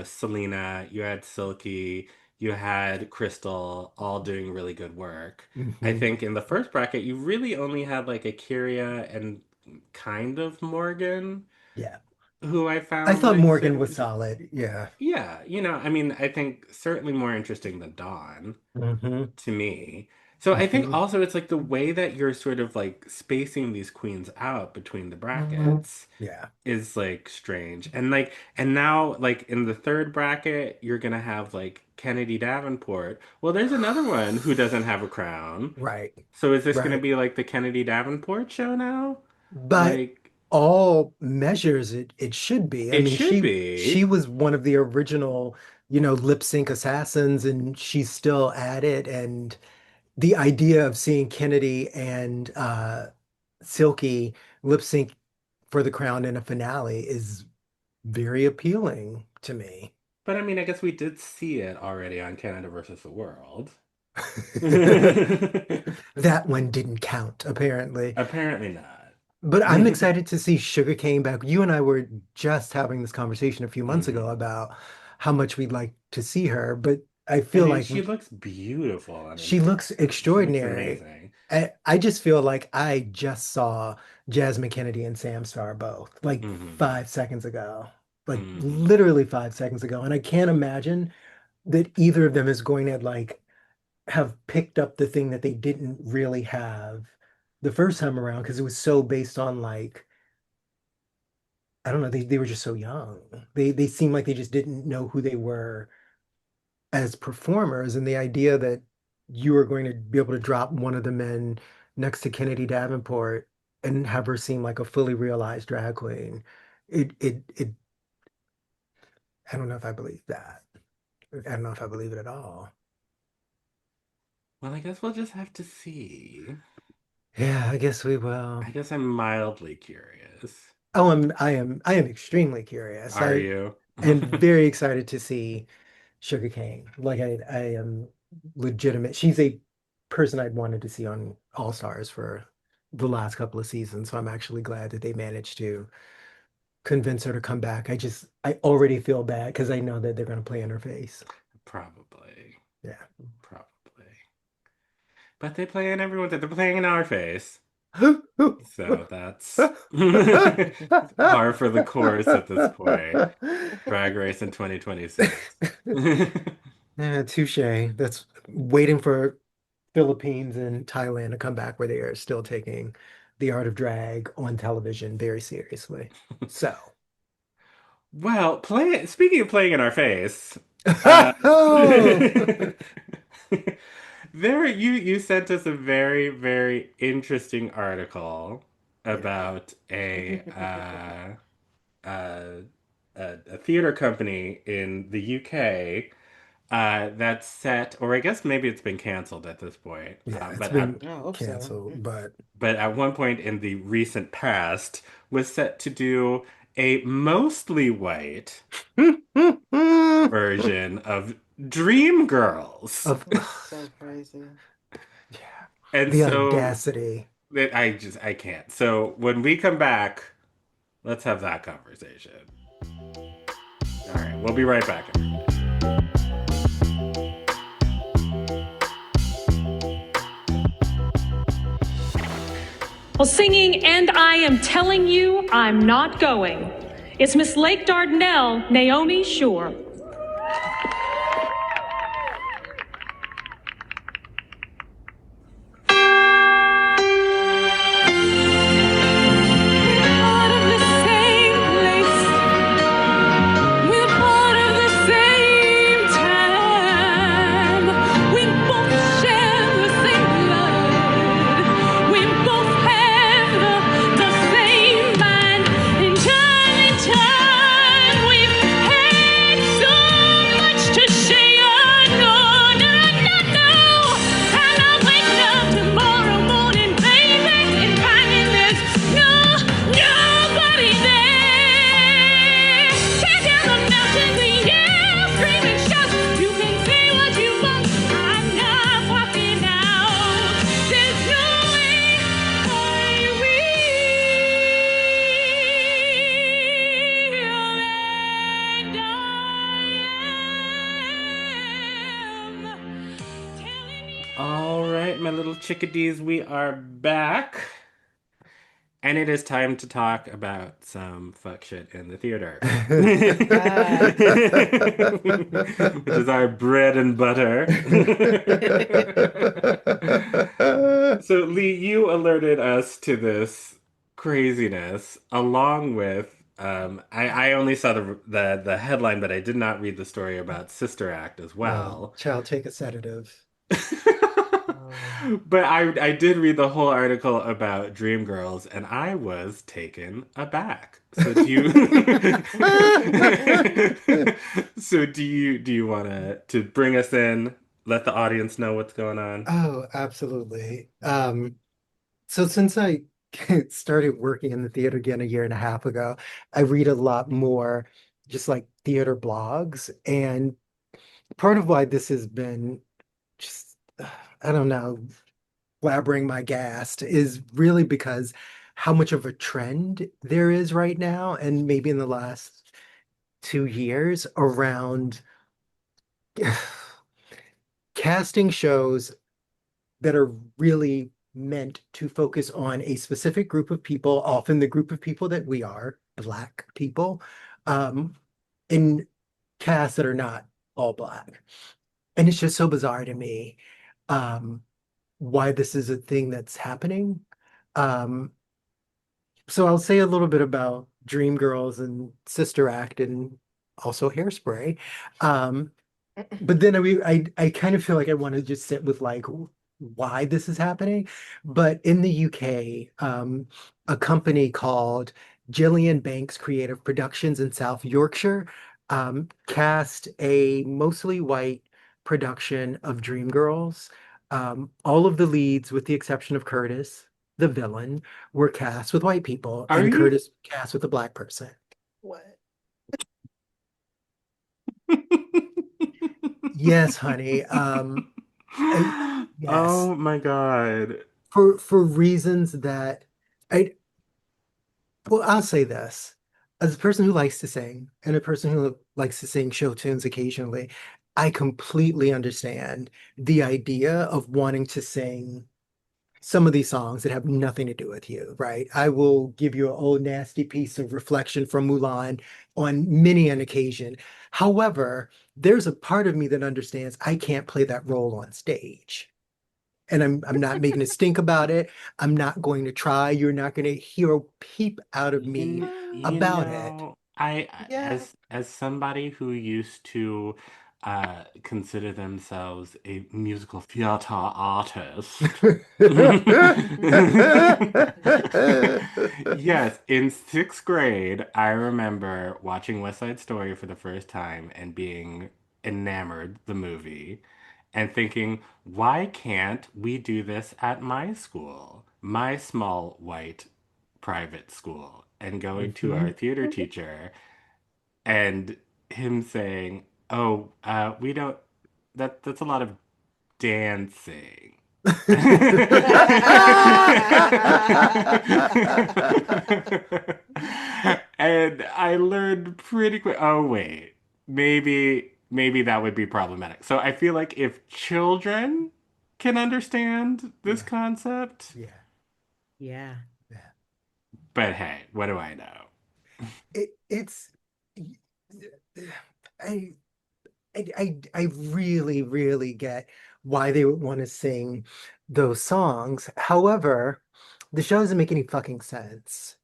[SPEAKER 1] Selena, you had Silky, you had Crystal, all doing really good work. I
[SPEAKER 2] Hmm.
[SPEAKER 1] think in the first bracket, you really only had like Akiria and kind of Morgan,
[SPEAKER 2] Yeah.
[SPEAKER 1] who I
[SPEAKER 2] I
[SPEAKER 1] found
[SPEAKER 2] thought
[SPEAKER 1] like
[SPEAKER 2] Morgan
[SPEAKER 1] super
[SPEAKER 2] was
[SPEAKER 1] interesting.
[SPEAKER 2] solid. Yeah.
[SPEAKER 1] Yeah, I mean, I think certainly more interesting than Dawn
[SPEAKER 2] Hmm.
[SPEAKER 1] to me. So I think
[SPEAKER 2] Hmm.
[SPEAKER 1] also it's like the way that you're sort of like spacing these queens out between the brackets
[SPEAKER 2] Yeah.
[SPEAKER 1] is like strange. And now like in the third bracket, you're gonna have like Kennedy Davenport. Well, there's another one who doesn't have a crown.
[SPEAKER 2] Right.
[SPEAKER 1] So is this gonna
[SPEAKER 2] Right.
[SPEAKER 1] be like the Kennedy Davenport show now?
[SPEAKER 2] But
[SPEAKER 1] Like
[SPEAKER 2] all measures it should be. I
[SPEAKER 1] it
[SPEAKER 2] mean,
[SPEAKER 1] should
[SPEAKER 2] she
[SPEAKER 1] be.
[SPEAKER 2] was one of the original, lip sync assassins, and she's still at it. And the idea of seeing Kennedy and Silky lip sync for the crown in a finale is very appealing to me.
[SPEAKER 1] But I mean, I guess we did see it already on Canada versus the World.
[SPEAKER 2] That one didn't count, apparently.
[SPEAKER 1] Apparently not.
[SPEAKER 2] But I'm excited to see Sugarcane back. You and I were just having this conversation a few months ago
[SPEAKER 1] Hmm.
[SPEAKER 2] about how much we'd like to see her, but I
[SPEAKER 1] I
[SPEAKER 2] feel
[SPEAKER 1] mean,
[SPEAKER 2] like
[SPEAKER 1] she looks beautiful on
[SPEAKER 2] she looks
[SPEAKER 1] Instagram. She looks
[SPEAKER 2] extraordinary.
[SPEAKER 1] amazing.
[SPEAKER 2] I just feel like I just saw Jasmine Kennedy and Sam Star both like
[SPEAKER 1] Hmm.
[SPEAKER 2] 5 seconds ago, like
[SPEAKER 1] Hmm.
[SPEAKER 2] literally 5 seconds ago. And I can't imagine that either of them is going to like have picked up the thing that they didn't really have the first time around because it was so based on like I don't know, they were just so young. They seemed like they just didn't know who they were as performers, and the idea that you were going to be able to drop one of the men next to Kennedy Davenport and have her seem like a fully realized drag queen. It I don't know if I believe that. I don't know if I believe it at all.
[SPEAKER 1] Well, I guess we'll just have to see.
[SPEAKER 2] Yeah, I guess we will.
[SPEAKER 1] I guess I'm mildly curious.
[SPEAKER 2] Oh, I am extremely curious.
[SPEAKER 1] Are
[SPEAKER 2] I
[SPEAKER 1] you?
[SPEAKER 2] am very excited to see Sugar Cane. Like I am legitimate. She's a person I'd wanted to see on All Stars for the last couple of seasons. So I'm actually glad that they managed to convince her to come back. I already feel bad because I know that they're gonna play in her face.
[SPEAKER 1] Probably.
[SPEAKER 2] Yeah.
[SPEAKER 1] Probably. But they play in everyone's. They're playing in our face. So that's par for the course at this point. Drag Race in 2026.
[SPEAKER 2] Yeah, touche. That's waiting for Philippines and Thailand to come back where they are still taking the art of drag on television very seriously. So,
[SPEAKER 1] Well, speaking of playing in our face, uh, you sent us a very, very interesting article
[SPEAKER 2] yeah,
[SPEAKER 1] about uh, a theater company in the UK that's set, or I guess maybe it's been canceled at this point.
[SPEAKER 2] yeah, it's
[SPEAKER 1] But
[SPEAKER 2] been
[SPEAKER 3] I hope so.
[SPEAKER 2] canceled, but
[SPEAKER 1] at one point in the recent past was set to do a mostly white version of Dreamgirls.
[SPEAKER 2] Of
[SPEAKER 3] So crazy.
[SPEAKER 2] yeah,
[SPEAKER 1] And
[SPEAKER 2] the
[SPEAKER 1] so
[SPEAKER 2] audacity.
[SPEAKER 1] I can't. So when we come back, let's have that conversation. All right, we'll be right back, everybody.
[SPEAKER 4] Well, singing, and I am telling you, I'm not going. It's Miss Lake Dardanelle, Naomi Shore.
[SPEAKER 1] All right, my little chickadees, we are back. And it is time to talk about some fuck shit in the theater.
[SPEAKER 3] Yes.
[SPEAKER 1] Which is our bread and butter. So, Lee, you alerted us to this craziness along with I only saw the headline, but I did not read the story about Sister Act as
[SPEAKER 2] Well,
[SPEAKER 1] well.
[SPEAKER 2] child, take a sedative.
[SPEAKER 1] But I did read the whole article about Dreamgirls and I was taken aback. So do you do you want to bring us in, let the audience know what's going on?
[SPEAKER 2] Oh, absolutely. So since I started working in the theater again a year and a half ago, I read a lot more just like theater blogs. And part of why this has been just, I don't know, blabbering my gas is really because how much of a trend there is right now, and maybe in the last 2 years around casting shows that are really meant to focus on a specific group of people, often the group of people that we are, Black people, um, in casts that are not all Black. And it's just so bizarre to me, um, why this is a thing that's happening. Um, so I'll say a little bit about Dreamgirls and Sister Act and also Hairspray. Um, but then I kind of feel like I want to just sit with like why this is happening. But in the UK, a company called Gillian Banks Creative Productions in South Yorkshire cast a mostly white production of Dreamgirls. All of the leads, with the exception of Curtis, the villain, were cast with white people,
[SPEAKER 1] Are
[SPEAKER 2] and
[SPEAKER 1] you
[SPEAKER 2] Curtis cast with a Black person.
[SPEAKER 3] What?
[SPEAKER 2] Yes, honey. I, yes.
[SPEAKER 1] Oh my God.
[SPEAKER 2] For reasons that I well, I'll say this. As a person who likes to sing and a person who likes to sing show tunes occasionally, I completely understand the idea of wanting to sing some of these songs that have nothing to do with you, right? I will give you an old nasty piece of reflection from Mulan on many an occasion. However, there's a part of me that understands I can't play that role on stage. And I'm not making a stink about it. I'm not going to try. You're not going to hear a peep out of me about it.
[SPEAKER 3] Yeah.
[SPEAKER 1] As somebody who used to consider themselves a musical theater artist. Yes, in sixth grade, I remember watching West Side Story for the first time and being enamored the movie and thinking, why can't we do this at my school, my small white private school, and going to our
[SPEAKER 2] Mhm.
[SPEAKER 1] theater teacher and him saying, "Oh, we don't. that's a lot of dancing. And I learned pretty quick. Oh wait, maybe that would be problematic. So I feel like if children can understand this
[SPEAKER 2] Yeah,
[SPEAKER 1] concept,
[SPEAKER 2] yeah,
[SPEAKER 3] Yeah.
[SPEAKER 2] yeah.
[SPEAKER 1] but hey, what do I know?
[SPEAKER 2] It's I I really, really get why they would want to sing those songs. However, the show doesn't make any fucking sense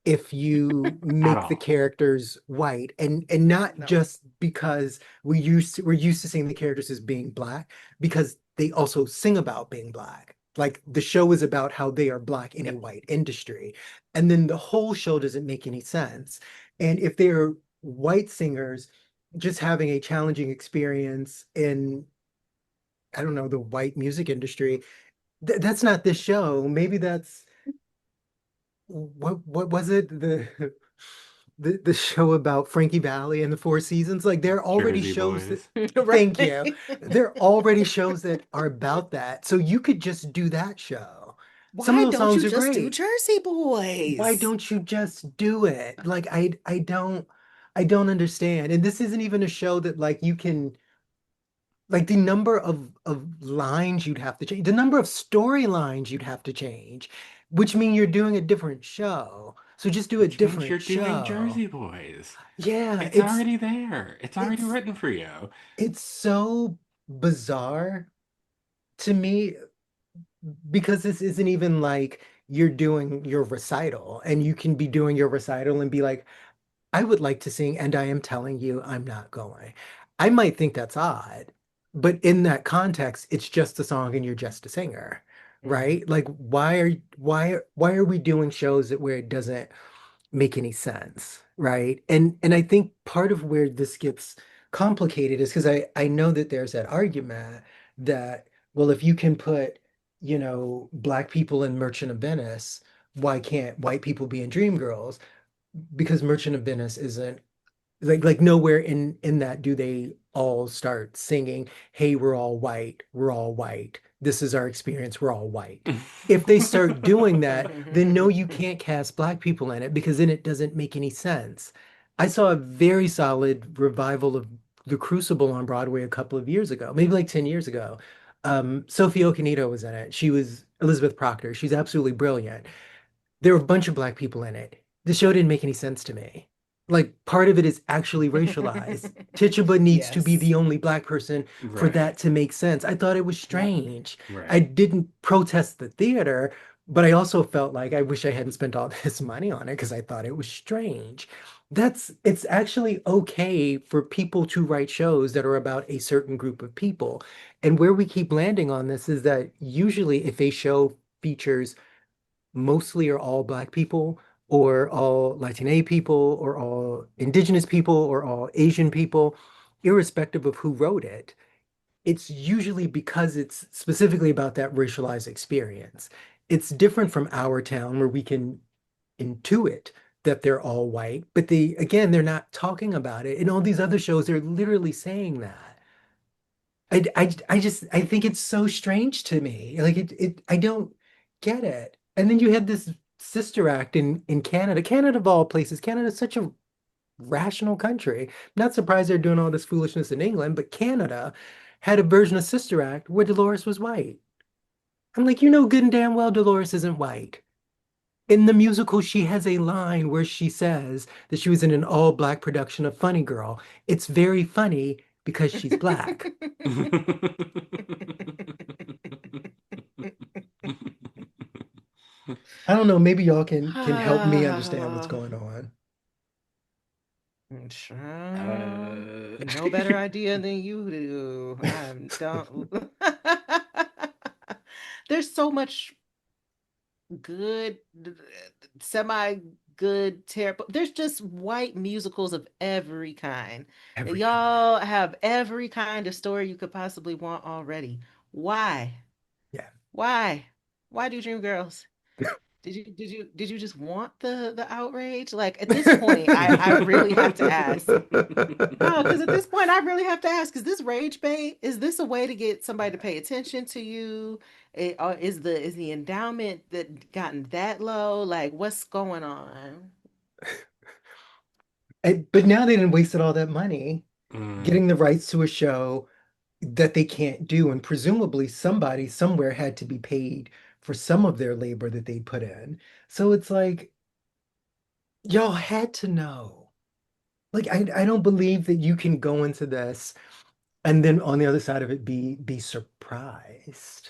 [SPEAKER 2] if you
[SPEAKER 1] At
[SPEAKER 2] make the
[SPEAKER 1] all.
[SPEAKER 2] characters white, and not
[SPEAKER 3] No.
[SPEAKER 2] just because we're used to seeing the characters as being black, because they also sing about being black. Like the show is about how they are black in a
[SPEAKER 3] Yep.
[SPEAKER 2] white industry. And then the whole show doesn't make any sense. And if they're white singers just having a challenging experience in, I don't know, the white music industry, that's not this show. Maybe that's what was it? The show about Frankie Valli and the Four Seasons. Like there are already
[SPEAKER 1] Jersey
[SPEAKER 2] shows that,
[SPEAKER 1] boys.
[SPEAKER 2] thank you.
[SPEAKER 3] Right.
[SPEAKER 2] There are already shows that are about that. So you could just do that show. Some of
[SPEAKER 3] Why
[SPEAKER 2] those
[SPEAKER 3] don't
[SPEAKER 2] songs
[SPEAKER 3] you
[SPEAKER 2] are
[SPEAKER 3] just do
[SPEAKER 2] great.
[SPEAKER 3] Jersey
[SPEAKER 2] Why
[SPEAKER 3] Boys?
[SPEAKER 2] don't you just do it? Like I don't understand. And this isn't even a show that like you can, like the number of lines you'd have to change, the number of storylines you'd have to change, which mean you're doing a different show. So just do a
[SPEAKER 1] Which means you're
[SPEAKER 2] different
[SPEAKER 1] doing
[SPEAKER 2] show.
[SPEAKER 1] Jersey Boys.
[SPEAKER 2] Yeah,
[SPEAKER 1] It's already there. It's already
[SPEAKER 2] it's
[SPEAKER 1] written for you.
[SPEAKER 2] it's so bizarre to me, because this isn't even like you're doing your recital, and you can be doing your recital and be like, I would like to sing, and I am telling you I'm not going. I might think that's odd, but in that context, it's just a song and you're just a singer,
[SPEAKER 3] Mhm.
[SPEAKER 2] right? Like why are we doing shows that where it doesn't make any sense, right? And I think part of where this gets complicated is because I know that there's that argument that, well, if you can put, black people in Merchant of Venice, why can't white people be in Dreamgirls? Because Merchant of Venice isn't like nowhere in that do they all start singing, hey, we're all white, this is our experience, we're all white. If they start doing that, then no, you can't cast black people in it, because then it doesn't make any sense. I saw a very solid revival of The Crucible on Broadway a couple of years ago, maybe like 10 years ago. Sophie Okonedo was in it. She was Elizabeth Proctor. She's absolutely brilliant. There were a bunch of black people in it. The show didn't make any sense to me. Like part of it is actually racialized. Tituba needs to be
[SPEAKER 3] Yes.
[SPEAKER 2] the only black person for
[SPEAKER 1] Right.
[SPEAKER 2] that to make sense. I thought it was
[SPEAKER 3] Yep.
[SPEAKER 2] strange. I
[SPEAKER 1] Right.
[SPEAKER 2] didn't protest the theater, but I also felt like I wish I hadn't spent all this money on it because I thought it was strange. It's actually okay for people to write shows that are about a certain group of people. And where we keep landing on this is that usually if a show features mostly or all Black people, or all Latina people, or all Indigenous people, or all Asian people, irrespective of who wrote it, it's usually because it's specifically about that racialized experience. It's different from Our Town, where we can intuit that they're all white, but again, they're not talking about it. In all these other shows, they're literally saying that. I think it's so strange to me. Like I don't get it. And then you had this sister act in Canada. Canada of all places. Canada is such a rational country. Not surprised they're doing all this foolishness in England, but Canada had a version of Sister Act where Dolores was white. I'm like, you know good and damn well Dolores isn't white. In the musical, she has a line where she says that she was in an all-black production of Funny Girl. It's very funny because she's black. I don't know, maybe y'all can help me understand what's going on.
[SPEAKER 3] Child,
[SPEAKER 1] uh...
[SPEAKER 3] no better idea than you do. I don't. There's so much good, semi good, terrible. There's just white musicals of every kind.
[SPEAKER 2] Every kind.
[SPEAKER 3] Y'all have every kind of story you could possibly want already. Why?
[SPEAKER 2] Yeah.
[SPEAKER 3] Why? Why do Dreamgirls? Did you just want the outrage? Like at this point, I really have to ask. No, because at this point, I really have to ask, is this rage bait? Is this a way to get somebody to pay attention to you? Is the endowment that gotten that low? Like, what's going on?
[SPEAKER 2] But now they didn't wasted all that money
[SPEAKER 1] Mm.
[SPEAKER 2] getting the rights to a show that they can't do, and presumably somebody somewhere had to be paid for some of their labor that they put in. So it's like y'all had to know. Like I don't believe that you can go into this and then on the other side of it be surprised.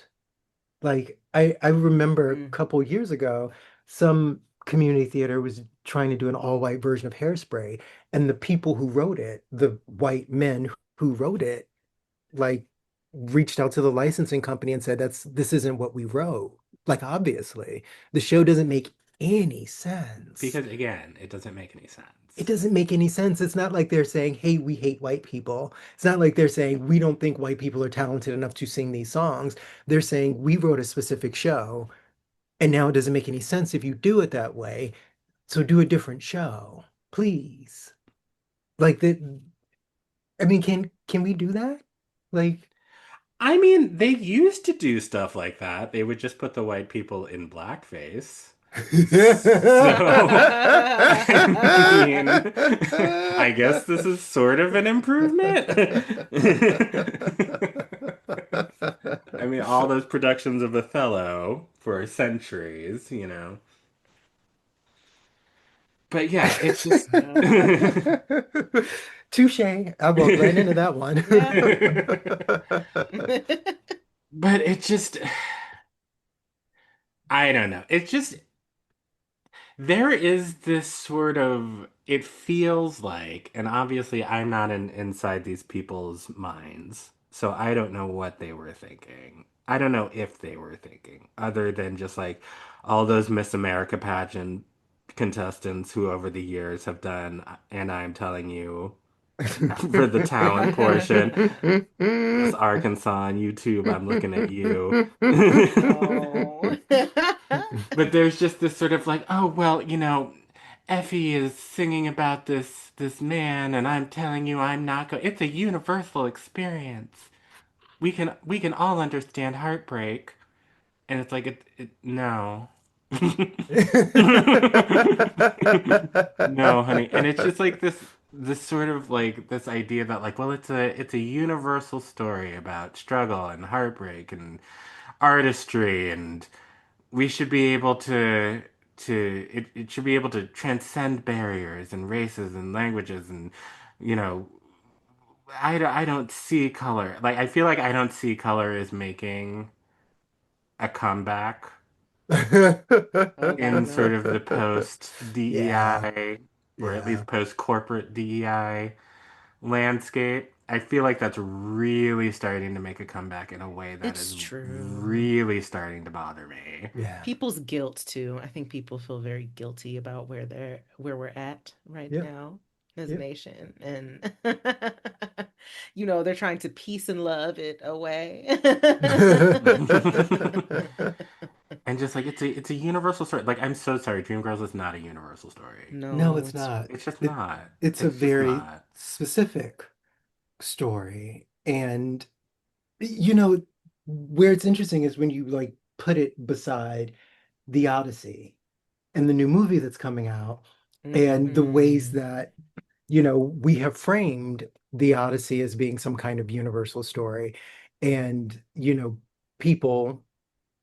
[SPEAKER 2] Like I remember a
[SPEAKER 3] Mm.
[SPEAKER 2] couple years ago, some community theater was trying to do an all-white version of Hairspray, and the people who wrote it, the white men who wrote it, like reached out to the licensing company and said, this isn't what we wrote. Like obviously, the show doesn't make any sense.
[SPEAKER 1] Because again, it doesn't make any
[SPEAKER 2] It
[SPEAKER 1] sense.
[SPEAKER 2] doesn't make any sense. It's not like they're saying, hey, we hate white people. It's not like they're saying, we don't think white people are talented enough to sing these songs. They're saying, we wrote a specific show, and now it doesn't make any sense if you do it that way. So do a different show, please. Like that. I mean, can we do that? Like,
[SPEAKER 1] I mean, they used to do stuff like that. They would just put the white people in blackface. So, I mean, I guess this is sort of an improvement. I mean, all those productions of Othello for centuries. But yeah, it's just.
[SPEAKER 2] Touche. I walked right into that one.
[SPEAKER 3] Yeah.
[SPEAKER 1] But it just. I don't know. It's just. There is this sort of, it feels like, and obviously I'm not inside these people's minds, so I don't know what they were thinking. I don't know if they were thinking, other than just like all those Miss America pageant contestants who over the years have done, and I'm telling you, for the talent portion, Miss Arkansas on YouTube, I'm looking at you.
[SPEAKER 3] Oh.
[SPEAKER 1] But there's just this sort of like, oh well, Effie is singing about this man, and I'm telling you, I'm not going. It's a universal experience. We can all understand heartbreak, and it's like no. No, honey. And it's just like this sort of like this idea that like, well, it's a universal story about struggle and heartbreak and artistry, and we should be able it should be able to transcend barriers and races and languages, and you know I don't see color, like I feel like I don't see color as making a comeback
[SPEAKER 3] Oh God,
[SPEAKER 1] in sort
[SPEAKER 3] no.
[SPEAKER 1] of the post
[SPEAKER 2] Yeah,
[SPEAKER 1] DEI, or at
[SPEAKER 2] yeah.
[SPEAKER 1] least post corporate DEI landscape. I feel like that's really starting to make a comeback in a way that
[SPEAKER 3] It's
[SPEAKER 1] is
[SPEAKER 3] true.
[SPEAKER 1] really starting to bother me.
[SPEAKER 2] Yeah.
[SPEAKER 3] People's guilt too. I think people feel very guilty about where we're at right
[SPEAKER 2] Yep.
[SPEAKER 3] now as a
[SPEAKER 2] Yep.
[SPEAKER 3] nation. And they're trying to peace and love it away.
[SPEAKER 1] And just like it's a universal story. Like I'm so sorry, Dreamgirls is not a universal story.
[SPEAKER 2] No,
[SPEAKER 3] No,
[SPEAKER 2] it's
[SPEAKER 3] it's
[SPEAKER 2] not.
[SPEAKER 1] It's just
[SPEAKER 2] It
[SPEAKER 1] not.
[SPEAKER 2] it's a
[SPEAKER 1] It's just
[SPEAKER 2] very
[SPEAKER 1] not.
[SPEAKER 2] specific story. And you know, where it's interesting is when you like put it beside the Odyssey and the new movie that's coming out, and the ways
[SPEAKER 3] hmm
[SPEAKER 2] that, we have framed the Odyssey as being some kind of universal story. And, people,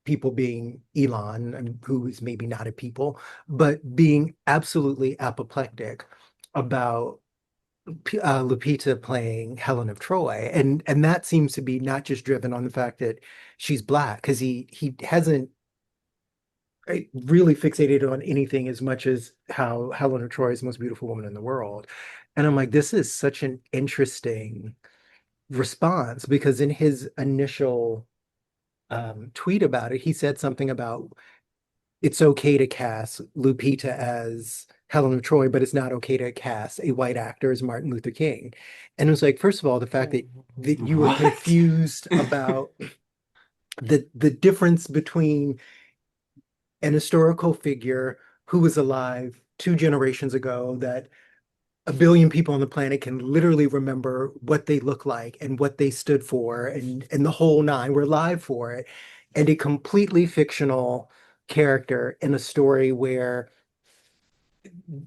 [SPEAKER 2] people being Elon, who is maybe not a people, but being absolutely apoplectic about Lupita playing Helen of Troy, and that seems to be not just driven on the fact that she's black, because he hasn't really fixated on anything as much as how Helen of Troy is the most beautiful woman in the world. And I'm like, this is such an interesting response, because in his initial tweet about it, he said something about it's okay to cast Lupita as Helen of Troy, but it's not okay to cast a white actor as Martin Luther King. And it was like, first of all, the fact that you were
[SPEAKER 1] What?
[SPEAKER 2] confused about the difference between an historical figure who was alive 2 generations ago that a billion people on the planet can literally remember what they look like and what they stood for and the whole nine. We're live for it. And a completely fictional character in a story where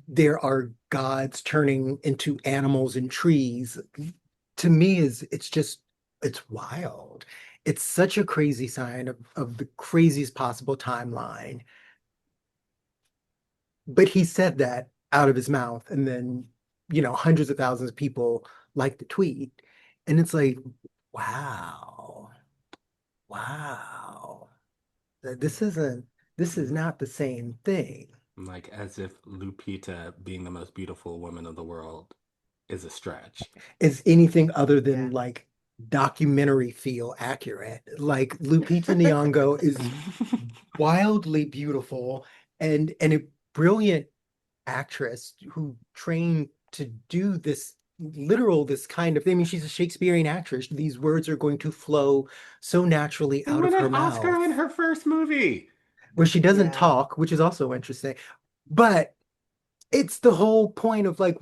[SPEAKER 2] there are gods turning into animals and trees, to me is it's wild. It's such a crazy sign of the craziest possible timeline. But he said that out of his mouth, and then, hundreds of thousands of people like the tweet. And it's like, wow, wow. This is not the same thing.
[SPEAKER 1] Like as if Lupita being the most beautiful woman of the world is a stretch.
[SPEAKER 2] Is anything other
[SPEAKER 3] Yeah.
[SPEAKER 2] than like documentary feel accurate. Like Lupita Nyong'o is wildly beautiful and a brilliant actress who trained to do this kind of thing. I mean, she's a Shakespearean actress. These words are going to flow so naturally
[SPEAKER 1] She
[SPEAKER 2] out
[SPEAKER 1] won
[SPEAKER 2] of her
[SPEAKER 1] an Oscar
[SPEAKER 2] mouth,
[SPEAKER 1] in her first movie.
[SPEAKER 2] where she doesn't
[SPEAKER 3] Yeah.
[SPEAKER 2] talk, which is also interesting. But it's the whole point of like,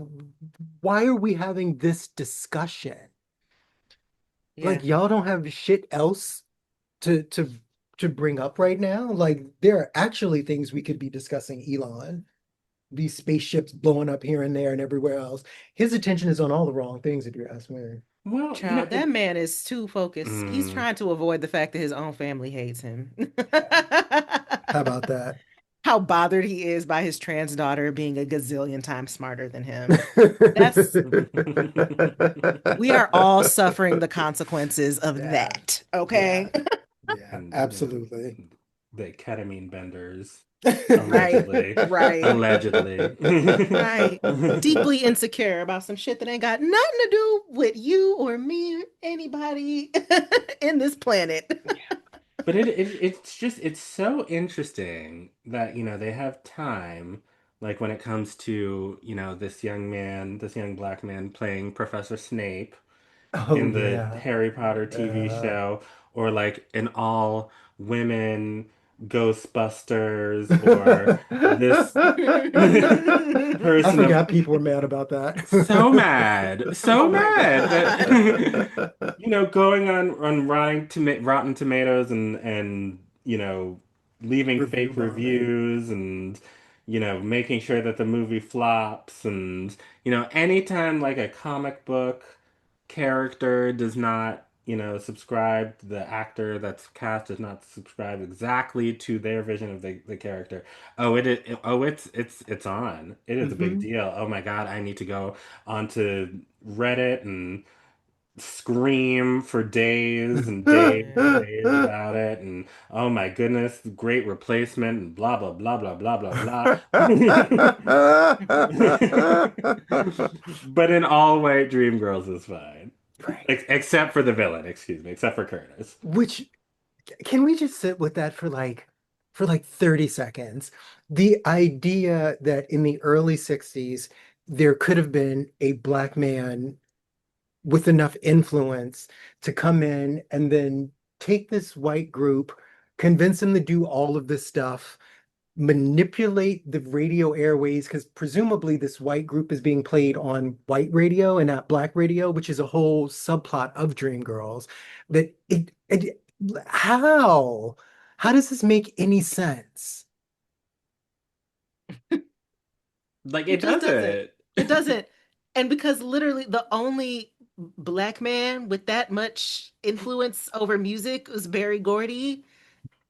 [SPEAKER 2] why are we having this discussion?
[SPEAKER 3] Yeah.
[SPEAKER 2] Like, y'all don't have shit else to bring up right now? Like, there are actually things we could be discussing, Elon. These spaceships blowing up here and there and everywhere else. His attention is on all the wrong things, if you ask me.
[SPEAKER 1] Well,
[SPEAKER 3] Child, that man is too focused. He's trying to avoid the fact that his own family hates him.
[SPEAKER 2] How about that?
[SPEAKER 3] How bothered he is by his trans daughter being a gazillion times smarter than him. We are all suffering the consequences of
[SPEAKER 2] Yeah.
[SPEAKER 3] that. Okay.
[SPEAKER 2] Yeah,
[SPEAKER 1] And,
[SPEAKER 2] absolutely.
[SPEAKER 1] the ketamine benders.
[SPEAKER 3] Right.
[SPEAKER 1] Allegedly.
[SPEAKER 3] Right.
[SPEAKER 1] Allegedly.
[SPEAKER 3] Right. Deeply insecure about some shit that ain't got nothing to do with you or me or anybody in this planet.
[SPEAKER 1] But it's so interesting that, they have time, like when it comes to, this young black man playing Professor Snape
[SPEAKER 2] Oh
[SPEAKER 1] in the
[SPEAKER 2] yeah.
[SPEAKER 1] Harry Potter TV show, or like an all women Ghostbusters, or this
[SPEAKER 2] I
[SPEAKER 1] person of
[SPEAKER 2] forgot people were mad about that.
[SPEAKER 1] so mad, so
[SPEAKER 3] Oh my
[SPEAKER 1] mad that
[SPEAKER 3] God.
[SPEAKER 1] going on Rotten Tomatoes and leaving
[SPEAKER 2] Review
[SPEAKER 1] fake
[SPEAKER 2] bombing.
[SPEAKER 1] reviews and making sure that the movie flops, and anytime like a comic book character does not subscribe, the actor that's cast does not subscribe exactly to their vision of the character. It's on. It is a big
[SPEAKER 2] Mhm.
[SPEAKER 1] deal. Oh my God, I need to go onto Reddit and scream for days and days and
[SPEAKER 3] Yeah.
[SPEAKER 1] days about it, and oh my goodness, great replacement, and blah blah blah blah blah blah blah. But in all white Dreamgirls is fine.
[SPEAKER 2] Right.
[SPEAKER 1] Except for the villain, excuse me, except for Curtis.
[SPEAKER 2] Which, can we just sit with that for like 30 seconds? The idea that in the early 60s there could have been a black man with enough influence to come in and then take this white group, convince them to do all of this stuff, manipulate the radio airways, because presumably this white group is being played on white radio and not black radio, which is a whole subplot of Dreamgirls. That how? How does this make any sense?
[SPEAKER 1] Like
[SPEAKER 3] It
[SPEAKER 1] it
[SPEAKER 3] just doesn't.
[SPEAKER 1] doesn't.
[SPEAKER 3] It doesn't. And because literally the only black man with that much influence over music was Berry Gordy.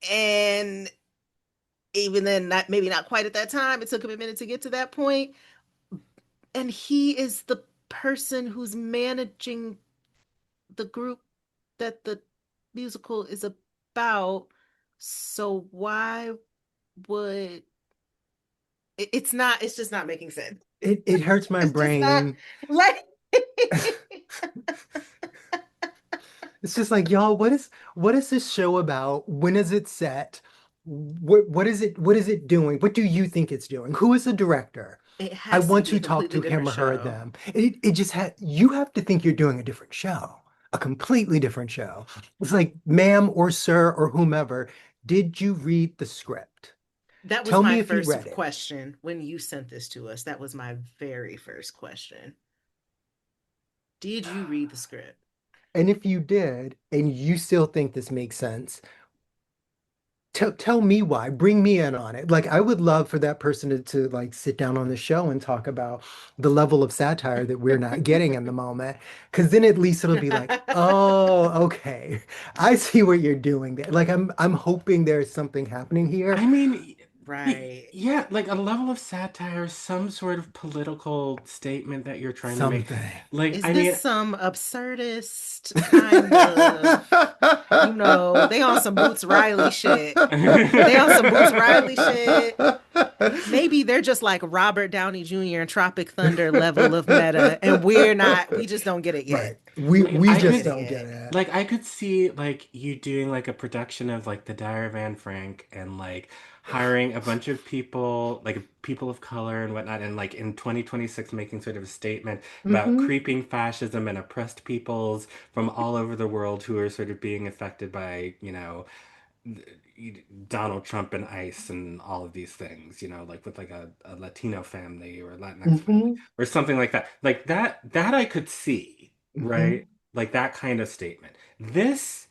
[SPEAKER 3] And even then, not maybe not quite at that time. It took him a minute to get to that point. And he is the person who's managing the group that the musical is about. So why would it's just not making sense.
[SPEAKER 2] It hurts my
[SPEAKER 3] It's just not
[SPEAKER 2] brain.
[SPEAKER 3] like
[SPEAKER 2] It's just like, y'all, what is this show about? When is it set? What is it doing? What do you think it's doing? Who is the director?
[SPEAKER 3] it
[SPEAKER 2] I
[SPEAKER 3] has to
[SPEAKER 2] want
[SPEAKER 3] be
[SPEAKER 2] to
[SPEAKER 3] a
[SPEAKER 2] talk
[SPEAKER 3] completely
[SPEAKER 2] to him
[SPEAKER 3] different
[SPEAKER 2] or her,
[SPEAKER 3] show.
[SPEAKER 2] them. It just you have to think you're doing a different show, a completely different show. It's like, ma'am or sir or whomever, did you read the script?
[SPEAKER 3] That was
[SPEAKER 2] Tell
[SPEAKER 3] my
[SPEAKER 2] me if you
[SPEAKER 3] first
[SPEAKER 2] read it.
[SPEAKER 3] question when you sent this to us. That was my very first question. Did you read the script?
[SPEAKER 2] And if you did, and you still think this makes sense, tell me why. Bring me in on it. Like I would love for that person to like sit down on the show and talk about the level of satire that we're not getting in the moment. Because then at least it'll be like, oh, okay. I see what you're doing there. Like I'm hoping there's something happening here.
[SPEAKER 1] I mean,
[SPEAKER 3] Right.
[SPEAKER 1] yeah, like a level of satire, some sort of political statement that you're trying to make.
[SPEAKER 2] Something.
[SPEAKER 1] Like,
[SPEAKER 3] Is
[SPEAKER 1] I
[SPEAKER 3] this
[SPEAKER 1] mean,
[SPEAKER 3] some absurdist kind of, they on some Boots Riley shit. They on some Boots Riley shit. Maybe they're just like Robert Downey Jr. and Tropic Thunder level of meta, and we're not, we just don't get it
[SPEAKER 2] Right.
[SPEAKER 3] yet.
[SPEAKER 2] We
[SPEAKER 1] like
[SPEAKER 2] we
[SPEAKER 3] We
[SPEAKER 1] I
[SPEAKER 3] don't
[SPEAKER 2] just
[SPEAKER 3] get
[SPEAKER 1] could
[SPEAKER 3] it
[SPEAKER 2] don't get
[SPEAKER 3] yet.
[SPEAKER 2] it.
[SPEAKER 1] like I could see like you doing like a production of like The Diary of Anne Frank and like hiring a bunch of people, like people of color and whatnot, and like in 2026 making sort of a statement about
[SPEAKER 2] Hmm.
[SPEAKER 1] creeping fascism and oppressed peoples from all over the world who are sort of being affected by, Donald Trump and ICE and all of these things, like with like a Latino family or a Latinx family
[SPEAKER 2] Hmm.
[SPEAKER 1] or something like that. Like that I could see,
[SPEAKER 2] Hmm.
[SPEAKER 1] right? Like that kind of statement. This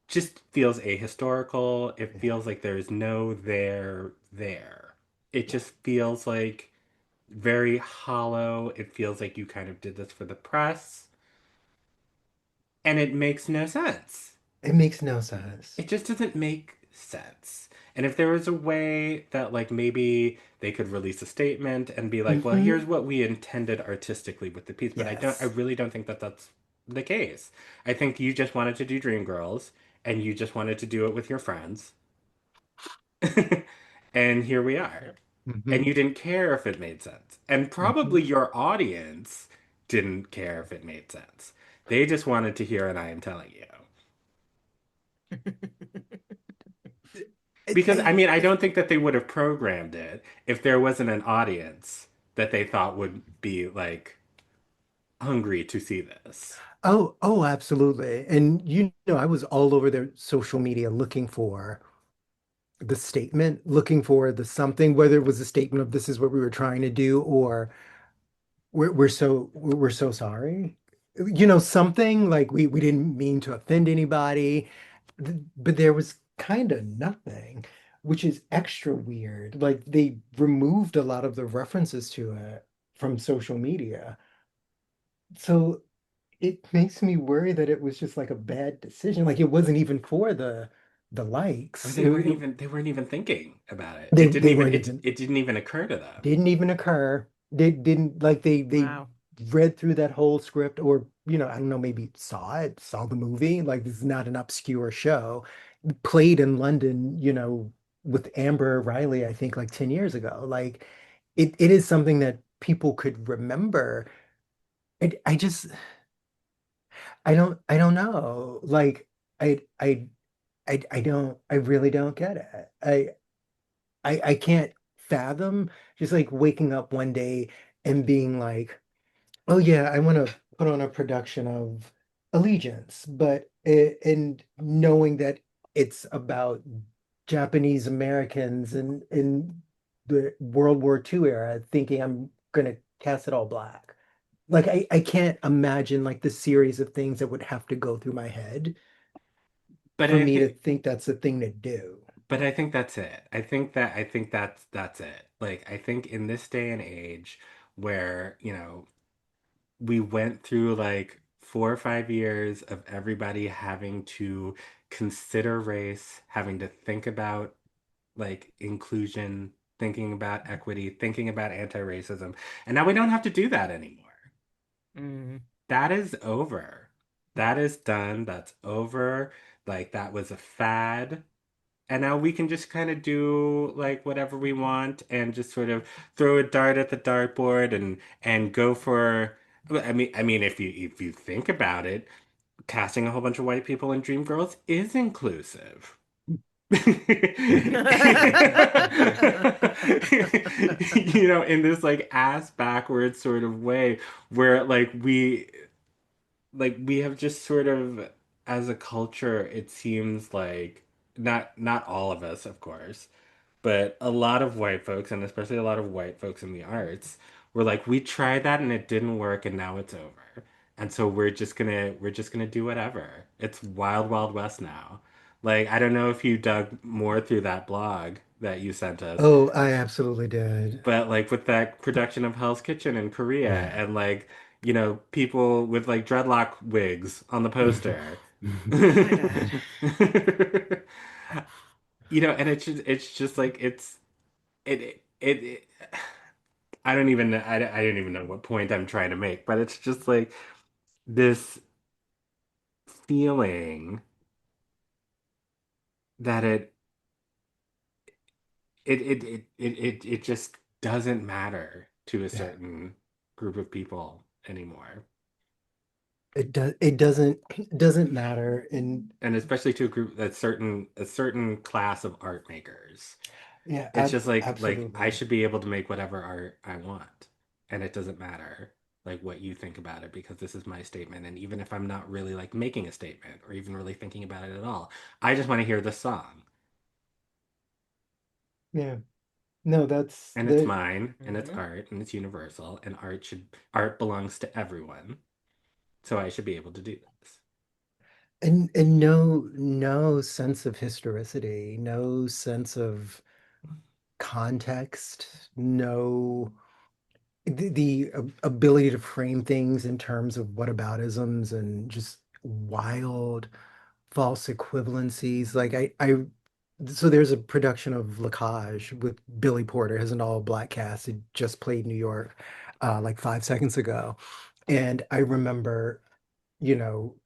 [SPEAKER 1] just feels ahistorical. It
[SPEAKER 2] Yeah.
[SPEAKER 1] feels like there's no there. It just feels like very hollow. It feels like you kind of did this for the press, and it makes no sense.
[SPEAKER 2] It makes no sense.
[SPEAKER 1] It just doesn't make sense. And if there was a way that, like, maybe they could release a statement and be like, well, here's
[SPEAKER 2] Hmm.
[SPEAKER 1] what we intended artistically with the piece, but I
[SPEAKER 2] Yes.
[SPEAKER 1] really don't think that that's the case. I think you just wanted to do Dreamgirls and you just wanted to do it with your friends. And here we are.
[SPEAKER 3] Yep.
[SPEAKER 1] And
[SPEAKER 2] Hmm.
[SPEAKER 1] you didn't care if it made sense. And
[SPEAKER 2] Hmm.
[SPEAKER 1] probably your audience didn't care if it made sense. They just wanted to hear, and I am telling you.
[SPEAKER 2] It,
[SPEAKER 1] Because I mean, I don't think that they would have programmed it if there wasn't an audience that they thought would be like hungry to see this.
[SPEAKER 2] oh, absolutely. And I was all over their social media looking for the statement, looking for the something, whether it was a statement of this is what we were trying to do, or we're so sorry. Something like we didn't mean to offend anybody. But there was kind of nothing, which is extra weird. Like they removed a lot of the references to it from social media. So it makes me worry that it was just like a bad decision. Like it wasn't even for the
[SPEAKER 1] Or
[SPEAKER 2] likes.
[SPEAKER 1] they weren't even thinking about it.
[SPEAKER 2] They
[SPEAKER 1] It didn't
[SPEAKER 2] they
[SPEAKER 1] even
[SPEAKER 2] weren't
[SPEAKER 1] it
[SPEAKER 2] even
[SPEAKER 1] it didn't even occur to them.
[SPEAKER 2] didn't even occur. They didn't like they
[SPEAKER 3] Wow.
[SPEAKER 2] read through that whole script, or I don't know, maybe saw the movie. Like this is not an obscure show. Played in London, with Amber Riley, I think like 10 years ago. Like it is something that people could remember. I just I don't know. Like I really don't get it. I can't fathom just like waking up one day and being like, oh yeah, I want to put on a production of Allegiance, but and knowing that it's about Japanese Americans in the World War II era, thinking I'm gonna cast it all black. Like I can't imagine like the series of things that would have to go through my head
[SPEAKER 1] But
[SPEAKER 2] for
[SPEAKER 1] I
[SPEAKER 2] me to
[SPEAKER 1] think
[SPEAKER 2] think that's the thing to do.
[SPEAKER 1] but I think that's it. I think that's it. Like I think in this day and age where, we went through like 4 or 5 years of everybody having to consider race, having to think about like inclusion, thinking about equity, thinking about anti-racism. And now we don't have to do that anymore.
[SPEAKER 3] Mm.
[SPEAKER 1] That is over. That is done. That's over. Like that was a fad. And now we can just kind of do like whatever we want and just sort of throw a dart at the dartboard and go for I mean if you think about it, casting a whole bunch of white people in Dreamgirls is inclusive. In this like ass backwards sort of way where like we have just sort of as a culture it seems like not all of us of course But a lot of white folks, and especially a lot of white folks in the arts, were like, we tried that and it didn't work, and now it's over. And so we're just gonna do whatever. It's wild, wild west now. Like, I don't know if you dug more through that blog that you sent us,
[SPEAKER 2] Oh, I absolutely did.
[SPEAKER 1] but like with that production of Hell's Kitchen in Korea,
[SPEAKER 2] Yeah.
[SPEAKER 1] and like, people with like dreadlock wigs on the poster.
[SPEAKER 3] Oh my God.
[SPEAKER 1] And it's just like it I don't even know what point I'm trying to make, but it's just like this feeling that it just doesn't matter to a
[SPEAKER 2] Yeah.
[SPEAKER 1] certain group of people anymore.
[SPEAKER 2] It doesn't matter. And
[SPEAKER 1] And especially to a group a certain class of art makers.
[SPEAKER 2] yeah,
[SPEAKER 1] It's just like I
[SPEAKER 2] absolutely.
[SPEAKER 1] should be able to make whatever art I want, and it doesn't matter like what you think about it, because this is my statement. And even if I'm not really like making a statement or even really thinking about it at all, I just want to hear the song,
[SPEAKER 2] Yeah. No, that's
[SPEAKER 1] and it's
[SPEAKER 2] the
[SPEAKER 1] mine, and it's
[SPEAKER 3] Mhm.
[SPEAKER 1] art, and it's universal, and art belongs to everyone, so I should be able to do this.
[SPEAKER 2] and no sense of historicity, no sense of context, no the ability to frame things in terms of whataboutisms and just wild false equivalencies. Like I so there's a production of La Cage with Billy Porter, has an all black cast. It just played New York like 5 seconds ago. And I remember,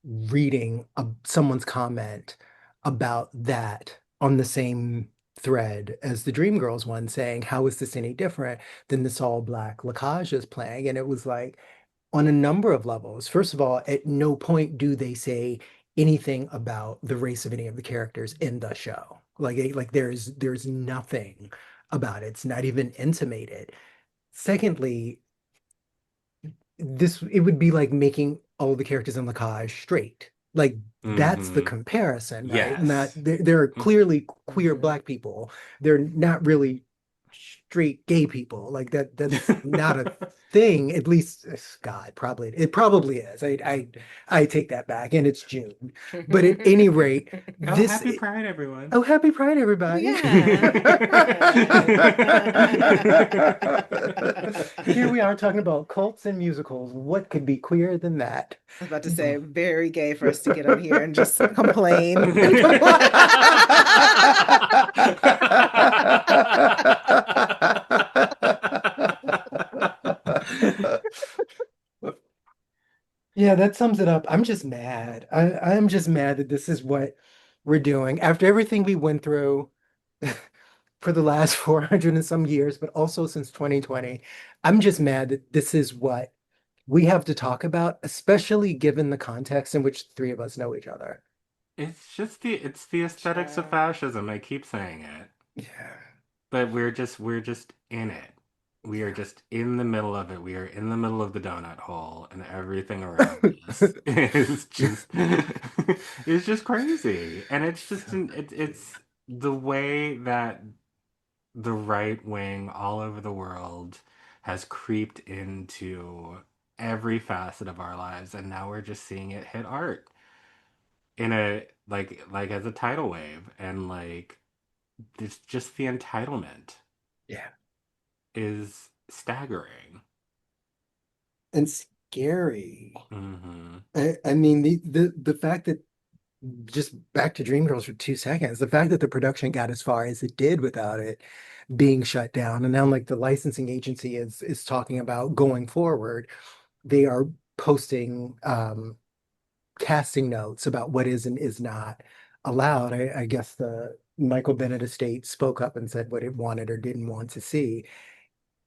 [SPEAKER 2] reading someone's comment about that on the same thread as the Dreamgirls one, saying, how is this any different than this all black Lacage is playing? And it was like, on a number of levels. First of all, at no point do they say anything about the race of any of the characters in the show. Like there's nothing about it. It's not even intimated. Secondly, it would be like making all the characters in Lacage straight. Like that's the
[SPEAKER 1] Mm-hmm.
[SPEAKER 2] comparison, right? Not
[SPEAKER 1] Yes.
[SPEAKER 2] there are clearly queer
[SPEAKER 3] Mhm.
[SPEAKER 2] black people. They're not really straight gay people. Like that's not a thing. At least God, probably it probably is. I take that back, and it's June. But at any rate,
[SPEAKER 1] Oh,
[SPEAKER 2] this
[SPEAKER 1] happy Pride, everyone.
[SPEAKER 2] oh, happy Pride,
[SPEAKER 3] Oh
[SPEAKER 2] everybody.
[SPEAKER 3] yeah. Yes.
[SPEAKER 2] Here we are talking about cults and musicals. What could be queerer than that?
[SPEAKER 3] I was about to say, very gay for us to get on here and just complain.
[SPEAKER 2] And compl- Yeah, that sums it up. I'm just mad. I'm just mad that this is what we're doing after everything we went through for the last 400 and some years, but also since 2020. I'm just mad that this is what we have to talk about, especially given the context in which the three of us know each other.
[SPEAKER 1] It's the aesthetics of
[SPEAKER 3] Child.
[SPEAKER 1] fascism. I keep saying it.
[SPEAKER 2] Yeah,
[SPEAKER 1] But we're just in it. We are
[SPEAKER 2] yeah.
[SPEAKER 1] just in the middle of it. We are in the middle of the donut hole, and everything around us is just is just crazy. And it's just
[SPEAKER 2] So crazy.
[SPEAKER 1] it's the way that the right wing all over the world has creeped into every facet of our lives, and now we're just seeing it hit art in a like as a tidal wave, and like it's just the entitlement
[SPEAKER 2] Yeah.
[SPEAKER 1] is staggering.
[SPEAKER 2] And scary.
[SPEAKER 1] Hmm.
[SPEAKER 2] I mean the fact that, just back to Dreamgirls for 2 seconds, the fact that the production got as far as it did without it being shut down, and now like the licensing agency is talking about going forward, they are posting casting notes about what is and is not allowed. I guess the Michael Bennett estate spoke up and said what it wanted or didn't want to see.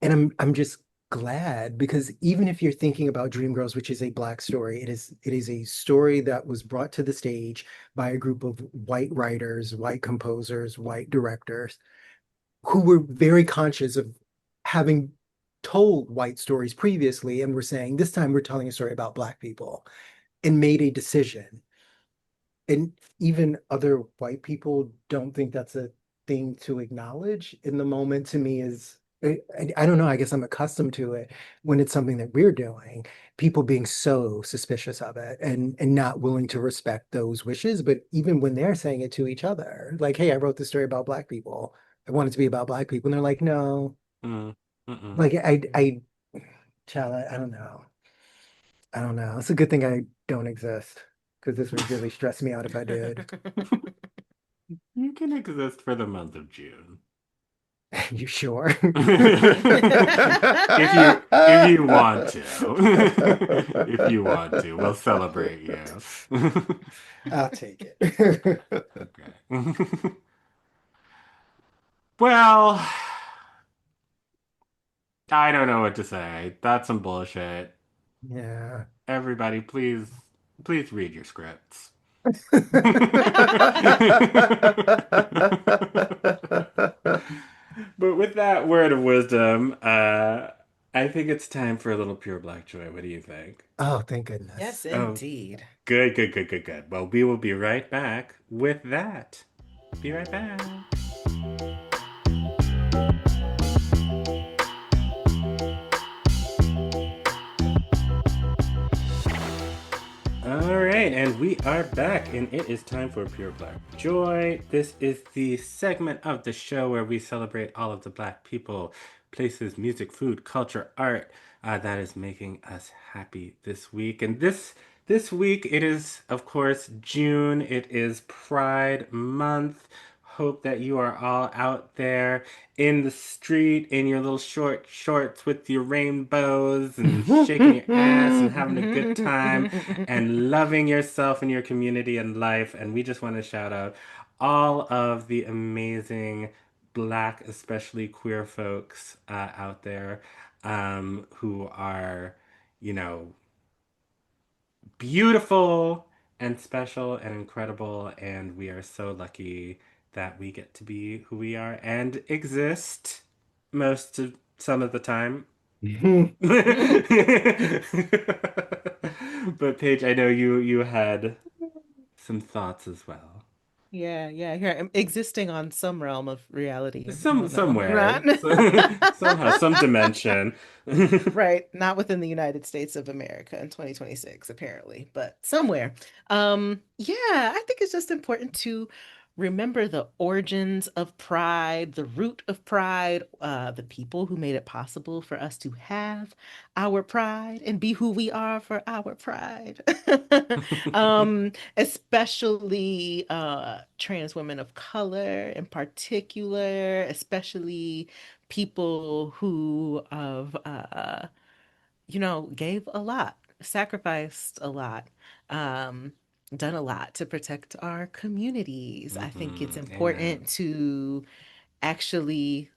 [SPEAKER 2] And I'm just glad, because even if you're thinking about Dreamgirls, which is a black story, it is a story that was brought to the stage by a group of white writers, white composers, white directors who were very conscious of having told white stories previously, and were saying, this time we're telling a story about black people, and made a decision. And even other white people don't think that's a thing to acknowledge in the moment to me is I don't know, I guess I'm accustomed to it when it's something that we're doing, people being so suspicious of it and not willing to respect those wishes. But even when they're saying it to each other, like, hey, I wrote this story about Black people. I want it to be about Black people. And they're like, no,
[SPEAKER 1] Mm, mm-mm.
[SPEAKER 2] like child, I don't know. I don't know. It's a good thing I don't exist because this would really stress me out if I did.
[SPEAKER 1] You can exist for the month of June.
[SPEAKER 2] You sure?
[SPEAKER 1] If you want to. If you want to, we'll celebrate you.
[SPEAKER 2] I'll take it.
[SPEAKER 1] Okay. Well, I don't know what to say. That's some bullshit.
[SPEAKER 2] Yeah.
[SPEAKER 1] Everybody, please read your scripts. But with that word of wisdom, I think it's time for a little pure black joy. What do you think?
[SPEAKER 2] Oh, thank goodness.
[SPEAKER 3] Yes,
[SPEAKER 1] Oh,
[SPEAKER 3] indeed.
[SPEAKER 1] good, good, good, good, good. Well, we will be right back with that. Be right back. All right, and we are back, and it is time for Pure Black Joy. This is the segment of the show where we celebrate all of the Black people, places, music, food, culture, art that is making us happy this week. And this week, it is, of course, June. It is Pride Month. Hope that you are all out there in the street in your little short shorts with your rainbows and shaking your ass and having a good time and loving yourself and your community and life. And we just want to shout out all of the amazing Black, especially queer folks out there who are, you know, beautiful and special and incredible. And we are so lucky that we get to be who we are and exist some of the time. But Paige, I know you had some thoughts as well.
[SPEAKER 3] Yeah. Here I'm existing on some realm of reality. I don't know.
[SPEAKER 1] Somewhere, somehow, some dimension.
[SPEAKER 3] Right, not within the United States of America in 2026, apparently, but somewhere. Yeah, I think it's just important to remember the origins of pride, the root of pride, the people who made it possible for us to have our pride and be who we are for our pride. Especially trans women of color in particular, especially people who have gave a lot, sacrificed a lot, um, done a lot to protect our communities. I think it's
[SPEAKER 1] Amen.
[SPEAKER 3] important to actually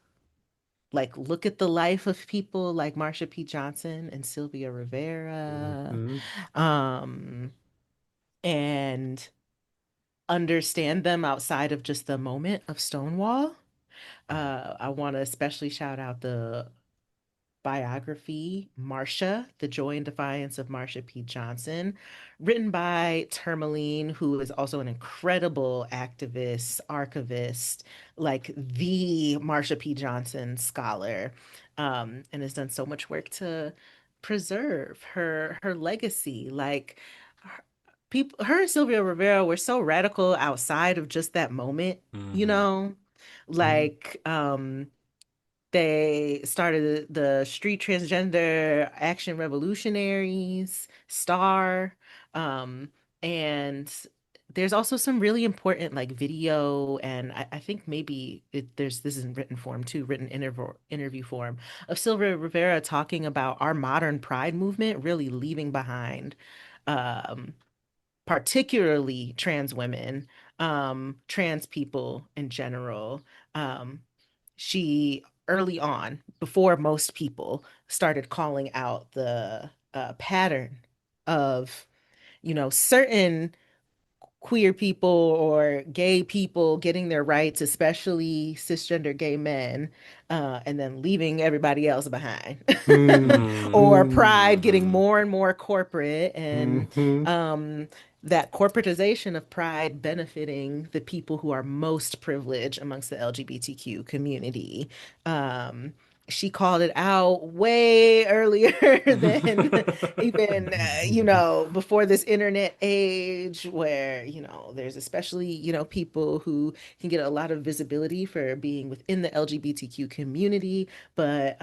[SPEAKER 3] like look at the life of people like Marsha P. Johnson and Sylvia Rivera,
[SPEAKER 2] Mhm.
[SPEAKER 3] um, and understand them outside of just the moment of Stonewall. I want to especially shout out the biography, Marsha, The Joy and Defiance of Marsha P. Johnson, written by Tourmaline, who is also an incredible activist, archivist, like the Marsha P. Johnson scholar, and has done so much work to preserve her legacy. Like people, her and Sylvia Rivera were so radical outside of just that moment, you
[SPEAKER 1] Mm-hmm.
[SPEAKER 3] know,
[SPEAKER 2] Mhm.
[SPEAKER 3] like they started the Street Transgender Action Revolutionaries, STAR, um, and there's also some really important like video and I think maybe there's this is in written form too, written interview form of Sylvia Rivera talking about our modern pride movement really leaving behind um, particularly trans women, trans people in general. Um, she early on, before most people, started calling out the pattern of, certain queer people or gay people getting their rights, especially cisgender gay men, and then leaving everybody else behind.
[SPEAKER 2] Mhm.
[SPEAKER 3] Or
[SPEAKER 2] Mhm.
[SPEAKER 3] pride getting
[SPEAKER 1] Mm-hmm.
[SPEAKER 3] more and more corporate and
[SPEAKER 2] Mhm.
[SPEAKER 3] um, that corporatization of Pride benefiting the people who are most privileged amongst the LGBTQ community. She called it out way earlier than even, before this internet age where, there's especially, people who can get a lot of visibility for being within the LGBTQ community, but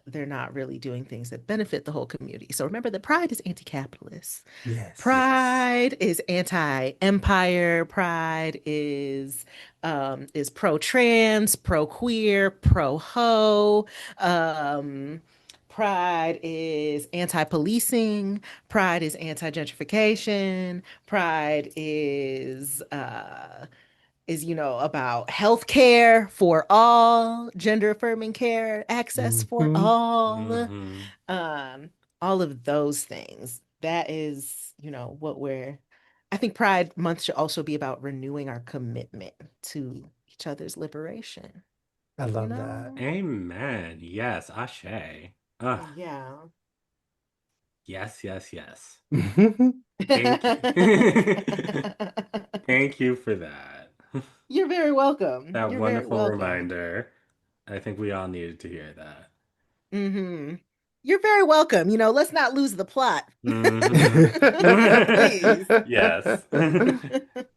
[SPEAKER 3] they're not really doing things that benefit the whole community. So remember that Pride is anti-capitalist.
[SPEAKER 2] Yes.
[SPEAKER 3] Pride is anti-empire. Pride is pro-trans, pro-queer, pro-ho. Pride is anti-policing. Pride is anti-gentrification. Pride is about health care for all, gender affirming care, access for all. All of those things. That is, I think Pride Month should also be about renewing our commitment to each other's liberation.
[SPEAKER 2] I love that.
[SPEAKER 1] Amen. Yes, ashe. Ugh.
[SPEAKER 3] Yeah.
[SPEAKER 1] Yes. Thank you. Thank you for that.
[SPEAKER 3] You're very welcome.
[SPEAKER 1] That
[SPEAKER 3] You're
[SPEAKER 1] wonderful
[SPEAKER 3] very welcome.
[SPEAKER 1] reminder. I think we all needed to hear that.
[SPEAKER 3] Mm-hmm. You're very welcome. Let's not lose the plot.
[SPEAKER 1] Please. Yes.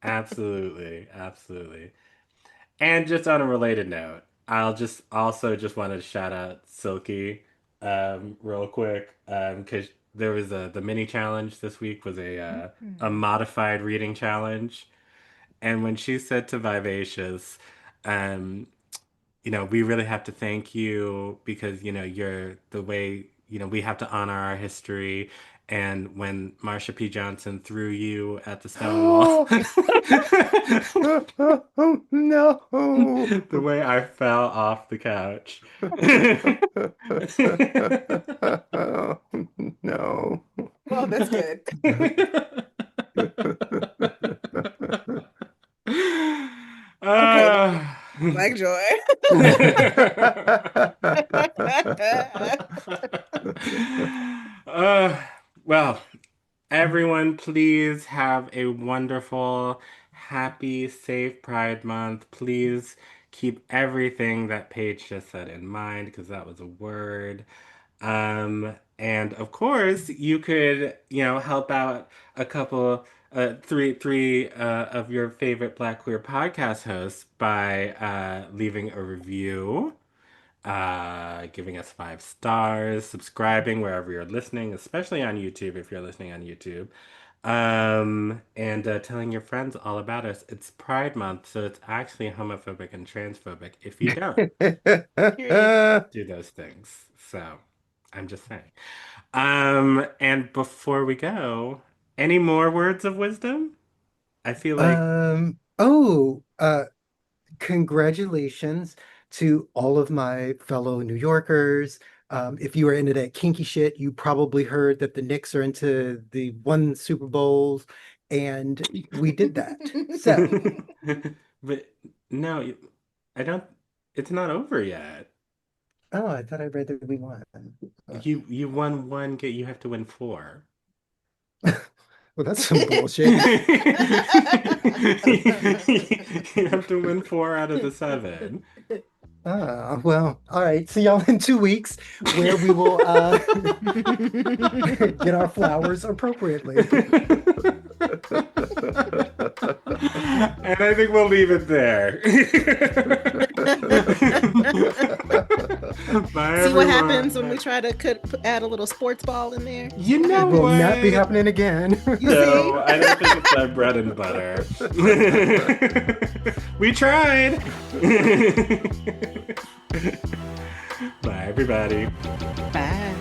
[SPEAKER 1] Absolutely. And just on a related note, I'll just wanted to shout out Silky real quick because there was the mini challenge this week was a modified reading challenge. And when she said to Vivacious, we really have to thank you because, you're the way, we have to honor our history. And when Marsha P. Johnson threw you at the Stonewall,
[SPEAKER 2] Oh no.
[SPEAKER 1] the way I fell off the couch.
[SPEAKER 2] Oh, no.
[SPEAKER 3] Well, that's good. Black joy.
[SPEAKER 1] Well, everyone, please have a wonderful, happy, safe Pride Month. Please keep everything that Paige just said in mind because that was a word. And of course, you could, help out a couple, three of your favorite Black queer podcast hosts by leaving a review, giving us 5 stars, subscribing wherever you're listening, especially on YouTube if you're listening on YouTube, and telling your friends all about us. It's Pride Month, so it's actually homophobic and transphobic if you don't do those things. So I'm just saying. And before we go, any more words of wisdom? I feel like
[SPEAKER 2] congratulations to all of my fellow New Yorkers. If you are into that kinky shit, you probably heard that the Knicks are into the 1 Super Bowls, and we did that. So,
[SPEAKER 1] but no, I don't. It's not over yet.
[SPEAKER 2] oh, I thought I read that we won.
[SPEAKER 1] You won 1, you have to win 4.
[SPEAKER 2] Well, that's some bullshit.
[SPEAKER 1] You have to win 4 out of the 7.
[SPEAKER 2] Well, all right. See y'all in 2 weeks where we will get our flowers appropriately.
[SPEAKER 1] And I think we'll leave it there. Bye,
[SPEAKER 3] See what
[SPEAKER 1] everyone.
[SPEAKER 3] happens when we try to add a little sports ball in there?
[SPEAKER 1] You know
[SPEAKER 2] It will
[SPEAKER 1] what?
[SPEAKER 2] not be happening again.
[SPEAKER 1] No, I don't think it's our bread and butter. We tried. Bye, everybody.
[SPEAKER 3] Bye.